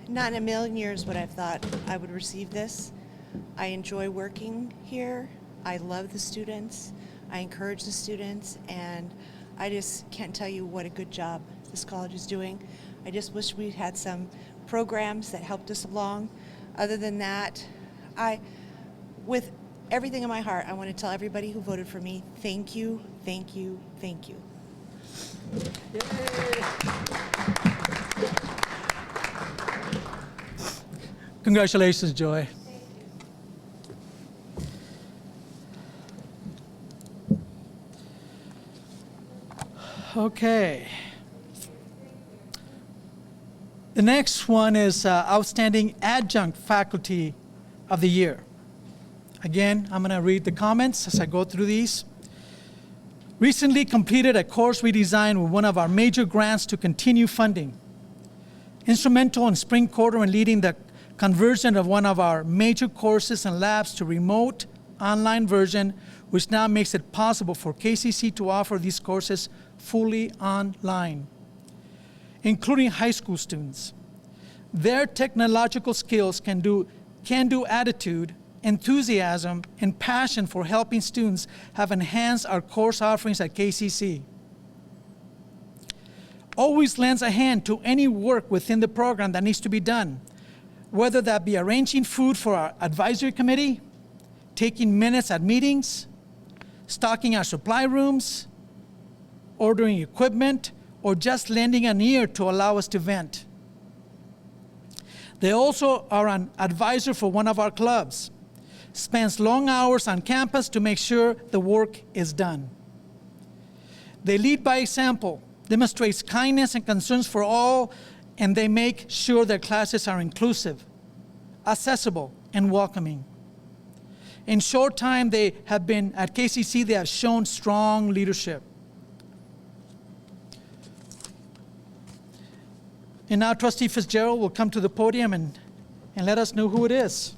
Not in a million years would I have thought I would receive this. I enjoy working here. I love the students. I encourage the students, and I just can't tell you what a good job this college is doing. I just wish we had some programs that helped us along. Other than that, with everything in my heart, I want to tell everybody who voted for me, thank you, thank you, thank you. Congratulations, Joy. Okay. The next one is Outstanding Adjunct Faculty of the Year. Again, I'm going to read the comments as I go through these. Recently completed a course redesign with one of our major grants to continue funding. Instrumental in spring quarter in leading the conversion of one of our major courses and labs to remote online version, which now makes it possible for KCC to offer these courses fully online, including high school students. Their technological skills, can-do attitude, enthusiasm, and passion for helping students have enhanced our course offerings at KCC. Always lends a hand to any work within the program that needs to be done, whether that be arranging food for our advisory committee, taking minutes at meetings, stocking our supply rooms, ordering equipment, or just lending an ear to allow us to vent. They also are an advisor for one of our clubs, spends long hours on campus to make sure the work is done. They lead by example, demonstrates kindness and concerns for all, and they make sure their classes are inclusive, accessible, and welcoming. In short time they have been at KCC, they have shown strong leadership. And now Trustee Fitzgerald will come to the podium and let us know who it is.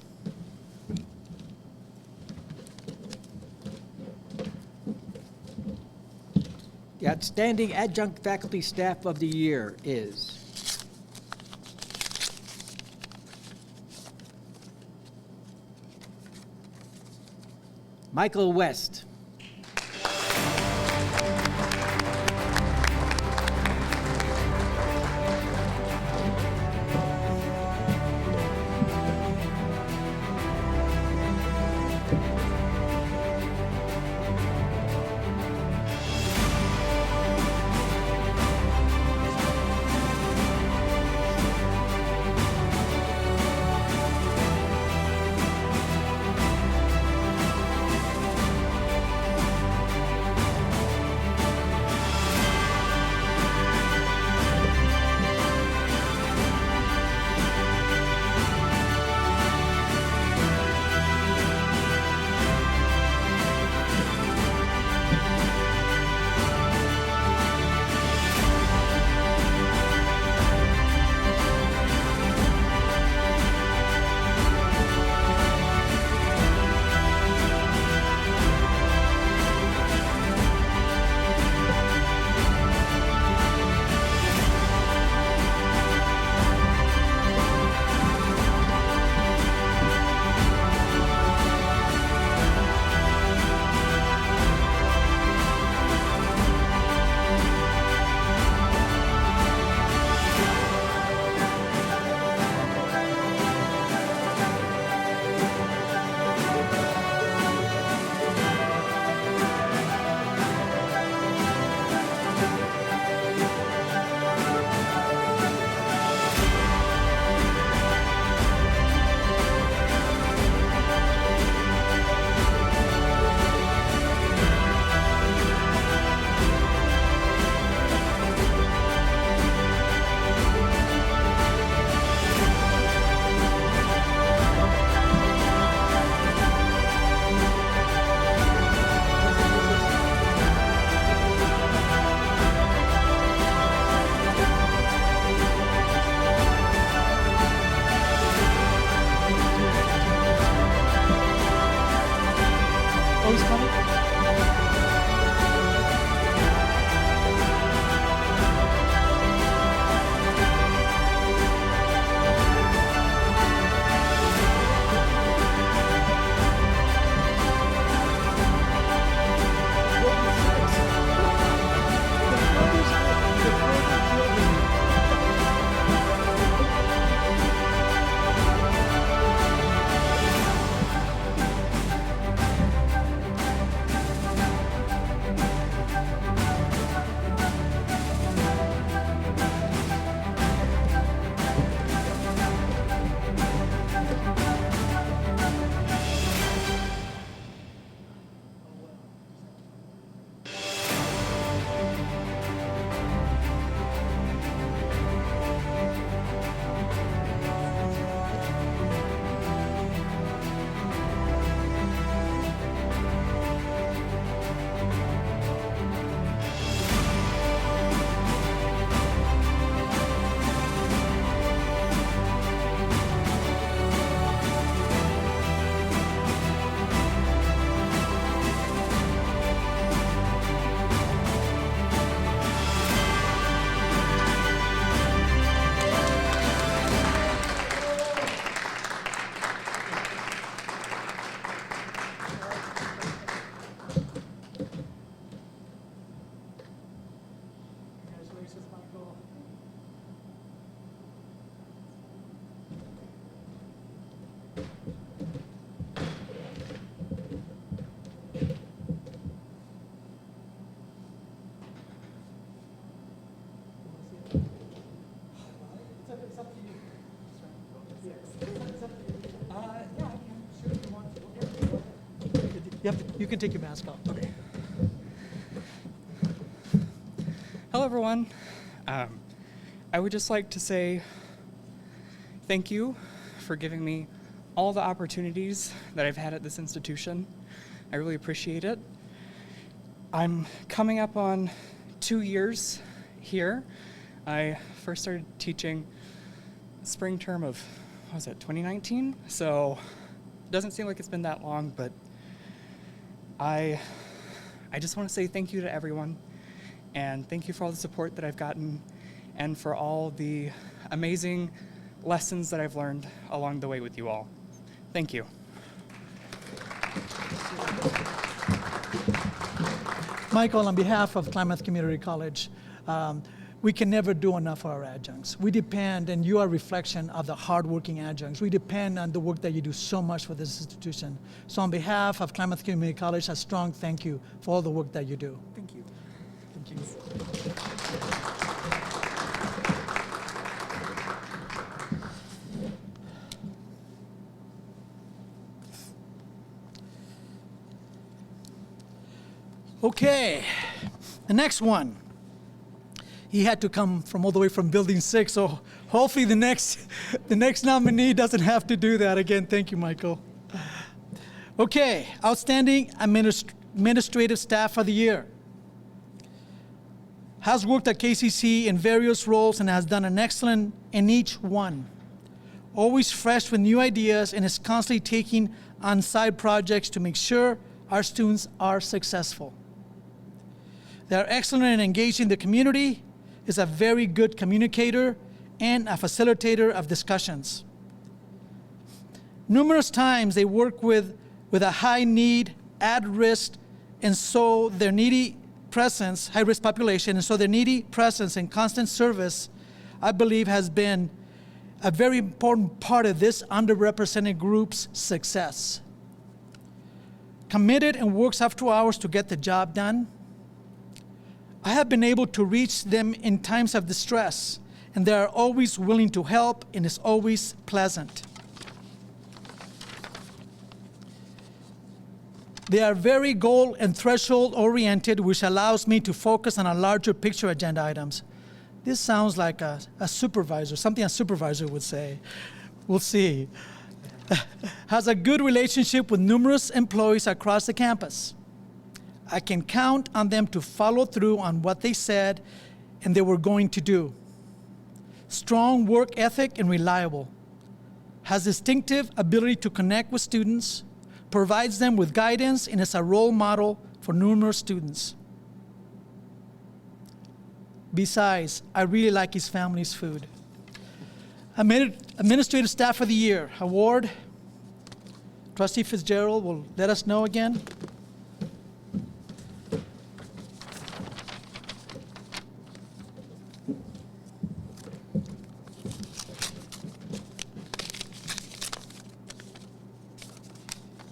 The Outstanding Adjunct Faculty Staff of the Year is Michael West. always coming? You can take your mask off. Okay. Hello, everyone. I would just like to say thank you for giving me all the opportunities that I've had at this institution. I really appreciate it. I'm coming up on 2 years here. I first started teaching spring term of, what was it, 2019? So it doesn't seem like it's been that long, but I just want to say thank you to everyone, and thank you for all the support that I've gotten and for all the amazing lessons that I've learned along the way with you all. Thank you. Michael, on behalf of Klamath Community College, we can never do enough for our adjuncts. We depend, and you are a reflection of the hardworking adjuncts. We depend on the work that you do so much for this institution. So on behalf of Klamath Community College, a strong thank you for all the work that you do. Thank you. Thank you. Okay, the next one. He had to come from all the way from Building 6, so hopefully the next nominee doesn't have to do that again. Thank you, Michael. Okay, Outstanding Administrative Staff of the Year. Has worked at KCC in various roles and has done an excellent in each one. Always fresh with new ideas and is constantly taking on side projects to make sure our students are successful. They are excellent in engaging the community, is a very good communicator, and a facilitator of discussions. Numerous times they work with a high need, at risk, and so their needy presence, high risk population, and so their needy presence and constant service, I believe, has been a very important part of this underrepresented group's success. Committed and works after hours to get the job done. I have been able to reach them in times of distress, and they are always willing to help, and it's always pleasant. They are very goal and threshold oriented, which allows me to focus on a larger picture agenda items. This sounds like a supervisor, something a supervisor would say. We'll see. Has a good relationship with numerous employees across the campus. I can count on them to follow through on what they said and they were going to do. Strong work ethic and reliable. Has distinctive ability to connect with students, provides them with guidance, and is a role model for numerous students. Besides, I really like his family's food. Administrative Staff of the Year award. Trustee Fitzgerald will let us know again.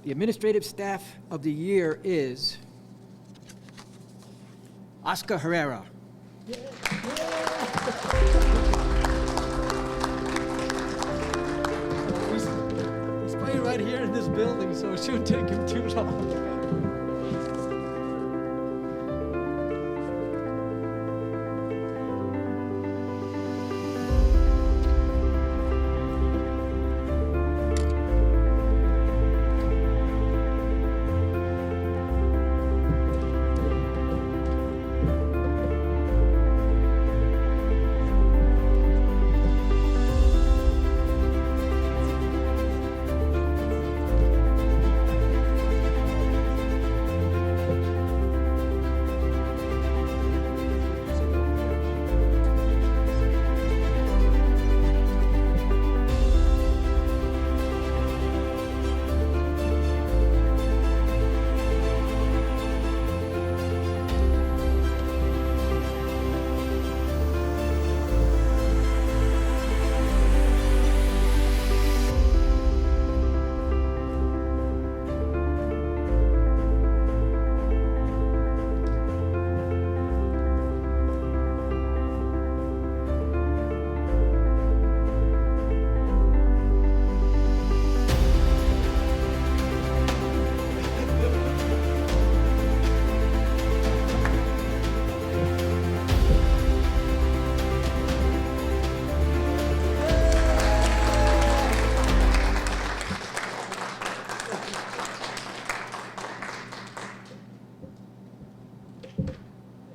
The Administrative Staff of the Year is Oscar Herrera. He's playing right here in this building, so it shouldn't take him too long.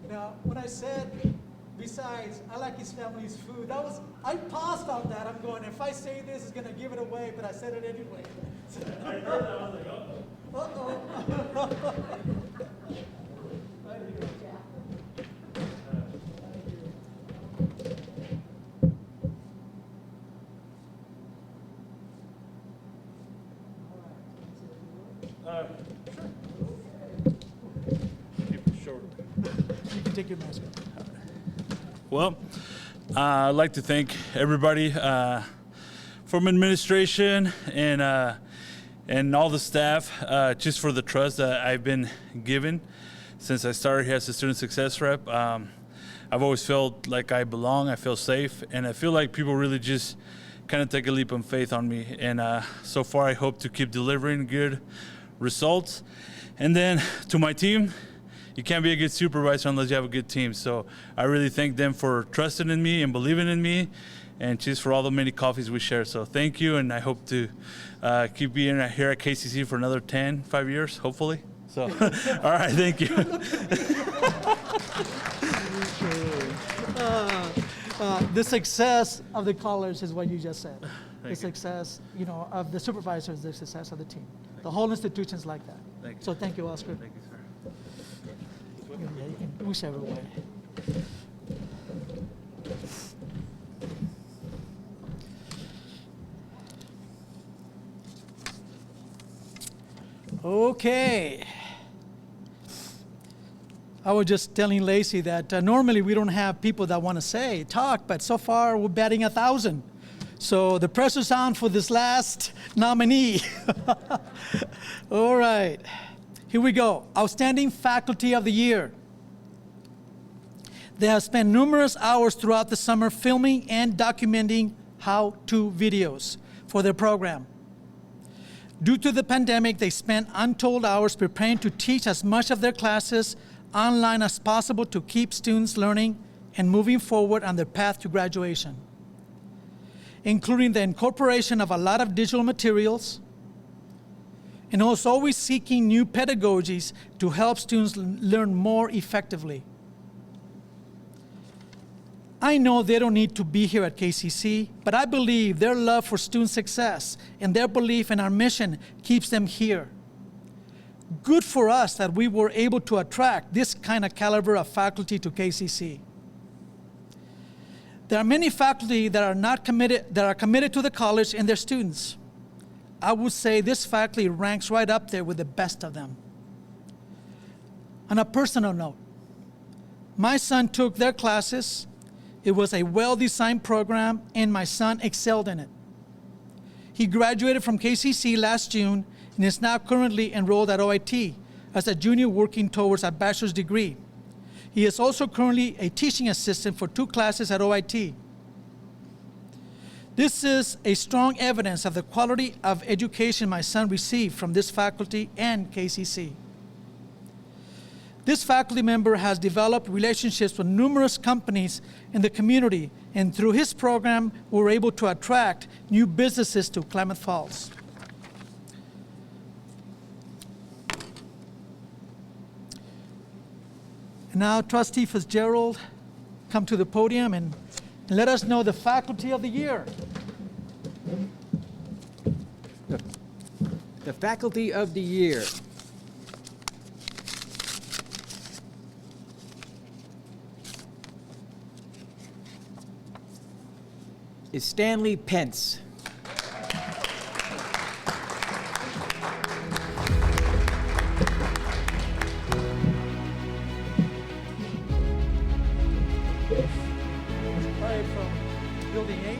Now, when I said, besides, I like his family's food, I paused on that. I'm going, if I say this, it's going to give it away, but I said it anyway. I heard that, I was like, uh-oh. Uh-oh. Right here. Keep it short. You can take your mask off. Well, I'd like to thank everybody from administration and all the staff just for the trust that I've been given since I started here as a student success rep. I've always felt like I belong, I feel safe, and I feel like people really just kind of take a leap of faith on me. And so far, I hope to keep delivering good results. And then to my team, you can't be a good supervisor unless you have a good team. So I really thank them for trusting in me and believing in me, and just for all the many coffees we share. So thank you, and I hope to keep being here at KCC for another 5 years, hopefully. So, all right, thank you. The success of the college is what you just said. Thank you. Success, of the supervisors, the success of the team. The whole institution's like that. Thank you. So thank you, Oscar. Thank you, sir. Yeah, you can whichever way. Okay. I was just telling Lacey that normally we don't have people that want to talk, but so far we're batting 1,000. So the pressure's on for this last nominee. All right, here we go. Outstanding Faculty of the Year. They have spent numerous hours throughout the summer filming and documenting how-to videos for their program. Due to the pandemic, they spent untold hours preparing to teach as much of their classes online as possible to keep students learning and moving forward on their path to graduation, including the incorporation of a lot of digital materials, and also always seeking new pedagogies to help students learn more effectively. I know they don't need to be here at KCC, but I believe their love for student success and their belief in our mission keeps them here. good for us that we were able to attract this kind of caliber of faculty to KCC. There are many faculty that are committed to the college and their students. I would say this faculty ranks right up there with the best of them. On a personal note, my son took their classes. It was a well-designed program, and my son excelled in it. He graduated from KCC last June and is now currently enrolled at OIT as a junior working towards a bachelor's degree. He is also currently a teaching assistant for 2 classes at OIT. This is a strong evidence of the quality of education my son received from this faculty and KCC. This faculty member has developed relationships with numerous companies in the community, and through his program, we're able to attract new businesses to Klamath Falls. And now, Trustee Fitzgerald, come to the podium and let us know the Faculty of the Year. The Faculty of the Year. Is Stanley Pence. Probably from Building 8.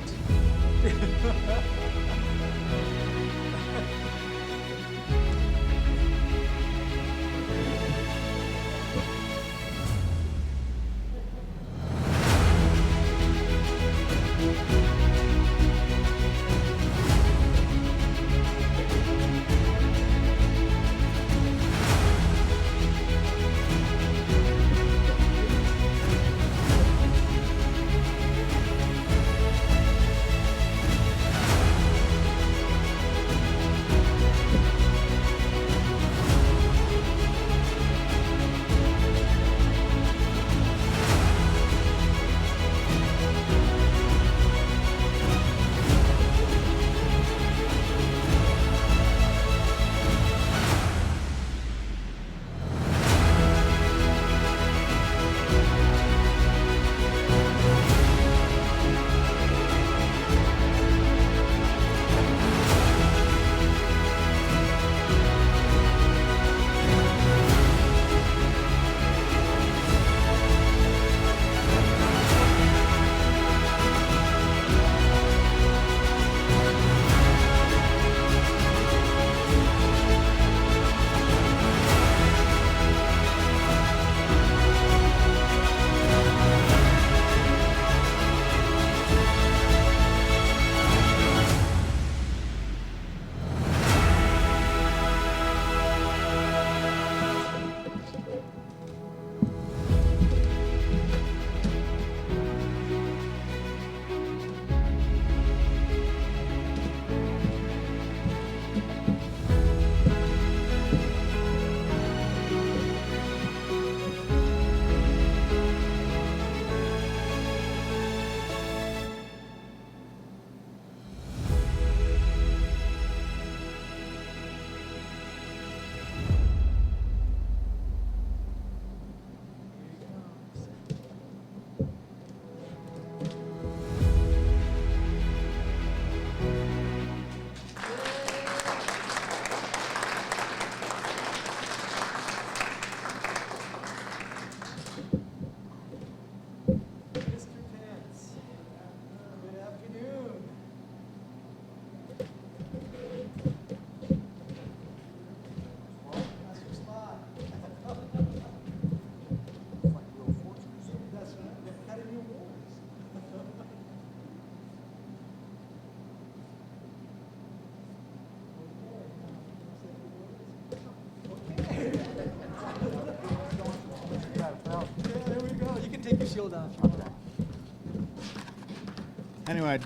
Anyway,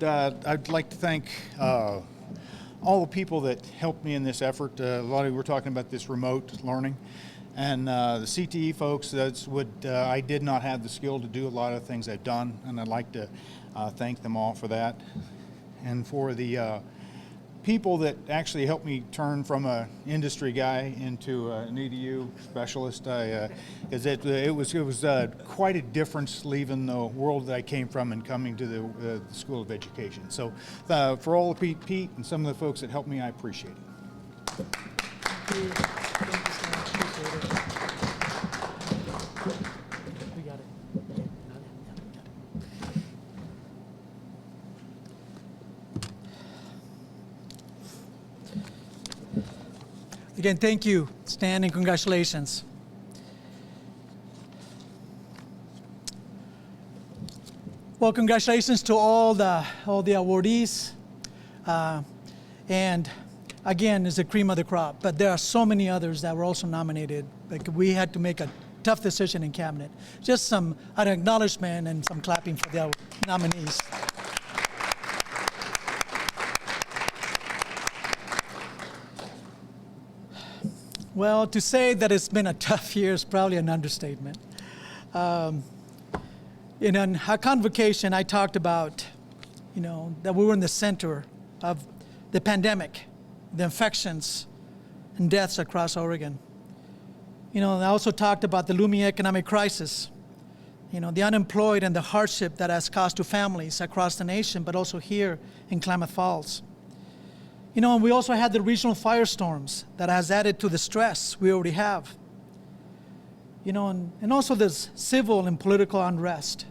I'd like to thank all the people that helped me in this effort. A lot of you were talking about this remote learning. And the CTE folks, I did not have the skill to do a lot of things I've done, and I'd like to thank them all for that. And for the people that actually helped me turn from a industry guy into an EDU specialist. Because it was quite a difference leaving the world that I came from and coming to the School of Education. So for all of Pete and some of the folks that helped me, I appreciate it. We got it. Again, thank you, Stan, and congratulations. Well, congratulations to all the awardees. And again, it's the cream of the crop, but there are so many others that were also nominated. Like, we had to make a tough decision in cabinet. Just an acknowledgement and some clapping for the nominees. Well, to say that it's been a tough year is probably an understatement. In our convocation, I talked about, that we were in the center of the pandemic, the infections and deaths across Oregon. I also talked about the looming economic crisis, the unemployed and the hardship that has caused to families across the nation, but also here in Klamath Falls. And we also had the regional firestorms that has added to the stress we already have. And also this civil and political unrest.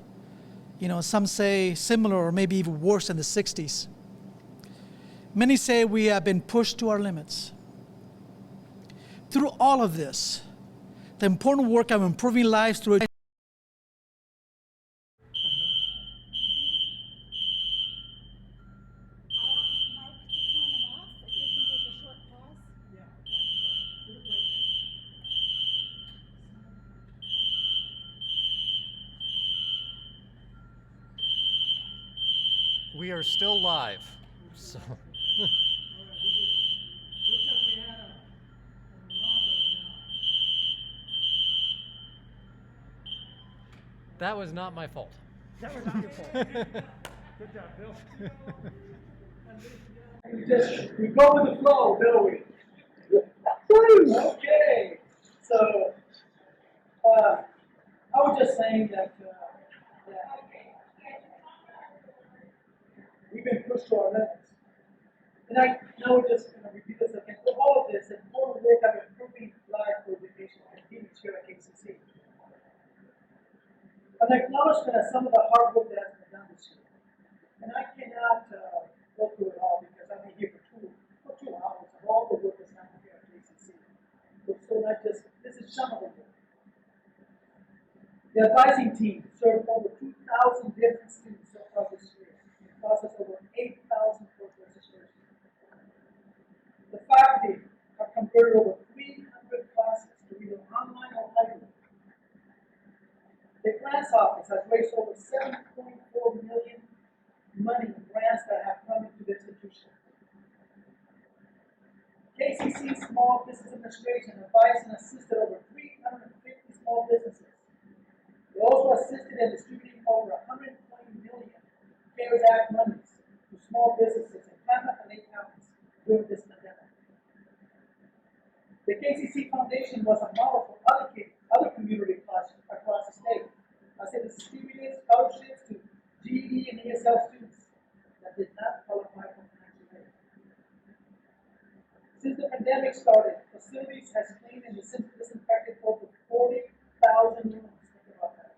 Some say similar or maybe even worse than the 60s. Many say we have been pushed to our limits. Through all of this, the important work of improving lives through We are still live, so. That was not my fault. That was not your fault. Good job, Bill. We go with the flow, don't we? Okay. So, I was just saying that we've been pushed to our limits. And I now we're just going to repeat this again. For all of this, important work of improving lives for education continues here at KCC. An acknowledgement of some of the hard work that has been done this year. And I cannot go through it all because I've been here for 2 hours of all the work that's happened here at KCC. So this is some of the work. The advising team served over 2,000 different students so far this year and processed over 8,000 course registrations. The faculty have converted over 300 classes to either online or hybrid. The grants office has raised over $7.4 million money in grants that have come into the institution. KCC Small Business Administration advised and assisted over 350 small businesses. They also assisted in distributing over $120 million CARES Act monies to small businesses in Klamath and 8 counties during this pandemic. The KCC Foundation was a model for other community colleges across the state, as it distributed scholarships to GED and ESL students that did not qualify for financial aid. Since the pandemic started, facilities has cleaned and disinfected over 40,000 rooms. Think about that.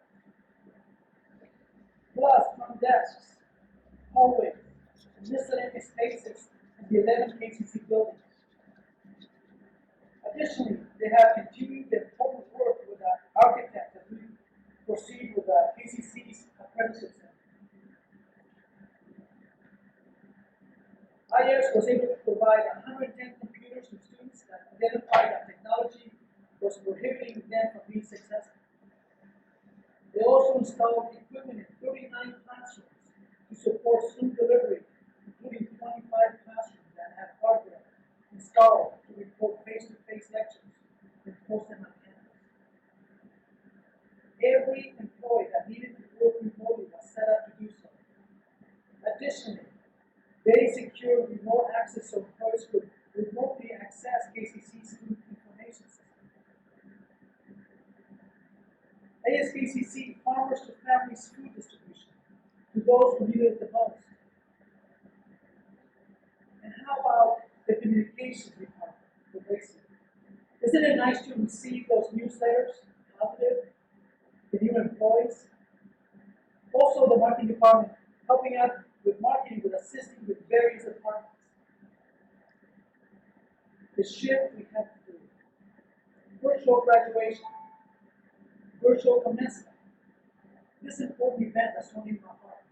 Plus, front desks, hallways, and miscellaneous spaces in the 11 KCC buildings. Additionally, they have continued their important work with the architect as we proceed with the KCC's apprenticeship center. IS was able to provide 110 computers to students that identified that technology was prohibiting them from being successful. They also installed equipment in 39 classrooms to support Zoom delivery, including 25 classrooms that have hardware installed to record face-to-face lectures and post them on campus. Every employee that needed to work remotely was set up to do so. Additionally, they secured remote access so KCC Farmers to Families food distribution to those who need it the most? And how about the communications department, the basic? Isn't it nice to receive those newsletters, positive, the new employees? Also, the marketing department helping out with marketing, with assisting with various departments. The shift we have to do. Virtual graduation, virtual commencement. This important event that's only in my heart.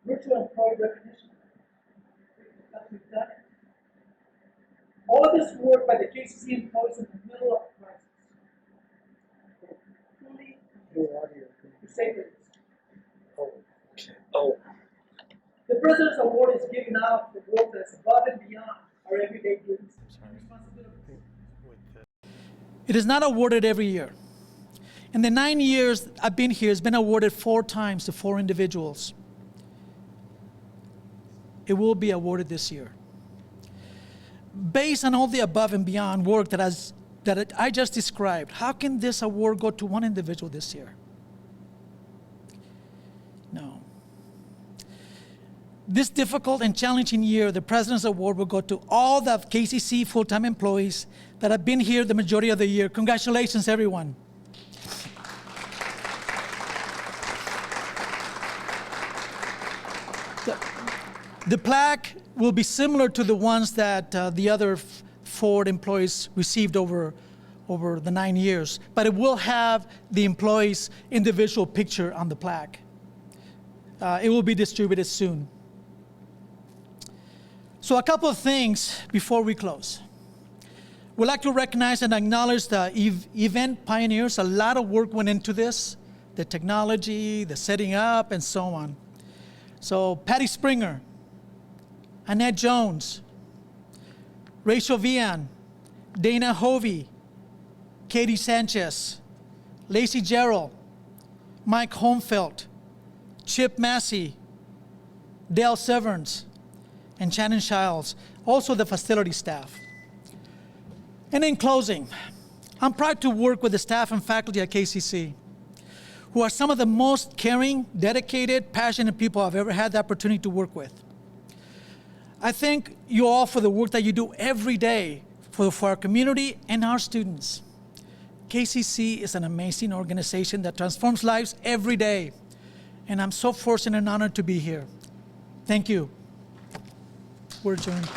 Virtual employee recognition. That we've done it. All of this work by the KCC employees in the middle of crisis. Truly, to say this. The President's Award is given out for work that's above and beyond our everyday duties and responsibilities. It is not awarded every year. In the 9 years I've been here, it's been awarded 4 times to 4 individuals. It will be awarded this year. Based on all the above and beyond work that I just described, how can this award go to one individual this year? No. This difficult and challenging year, the President's Award will go to all the KCC full-time employees that have been here the majority of the year. Congratulations, everyone. The plaque will be similar to the ones that the other Ford employees received over the 9 years, but it will have the employee's individual picture on the plaque. It will be distributed soon. So a couple of things before we close. We'd like to recognize and acknowledge the event pioneers. A lot of work went into this, the technology, the setting up, and so on. So Patty Springer, Annette Jones, Rachel Vian, Dana Hovey, Katie Sanchez, Lacey Gerald, Mike Homefeld, Chip Massey, Dale Severns, and Shannon Childs, also the facility staff. And in closing, I'm proud to work with the staff and faculty at KCC, who are some of the most caring, dedicated, passionate people I've ever had the opportunity to work with. I thank you all for the work that you do every day for our community and our students. KCC is an amazing organization that transforms lives every day, and I'm so fortunate and honored to be here. Thank you. We're adjourned.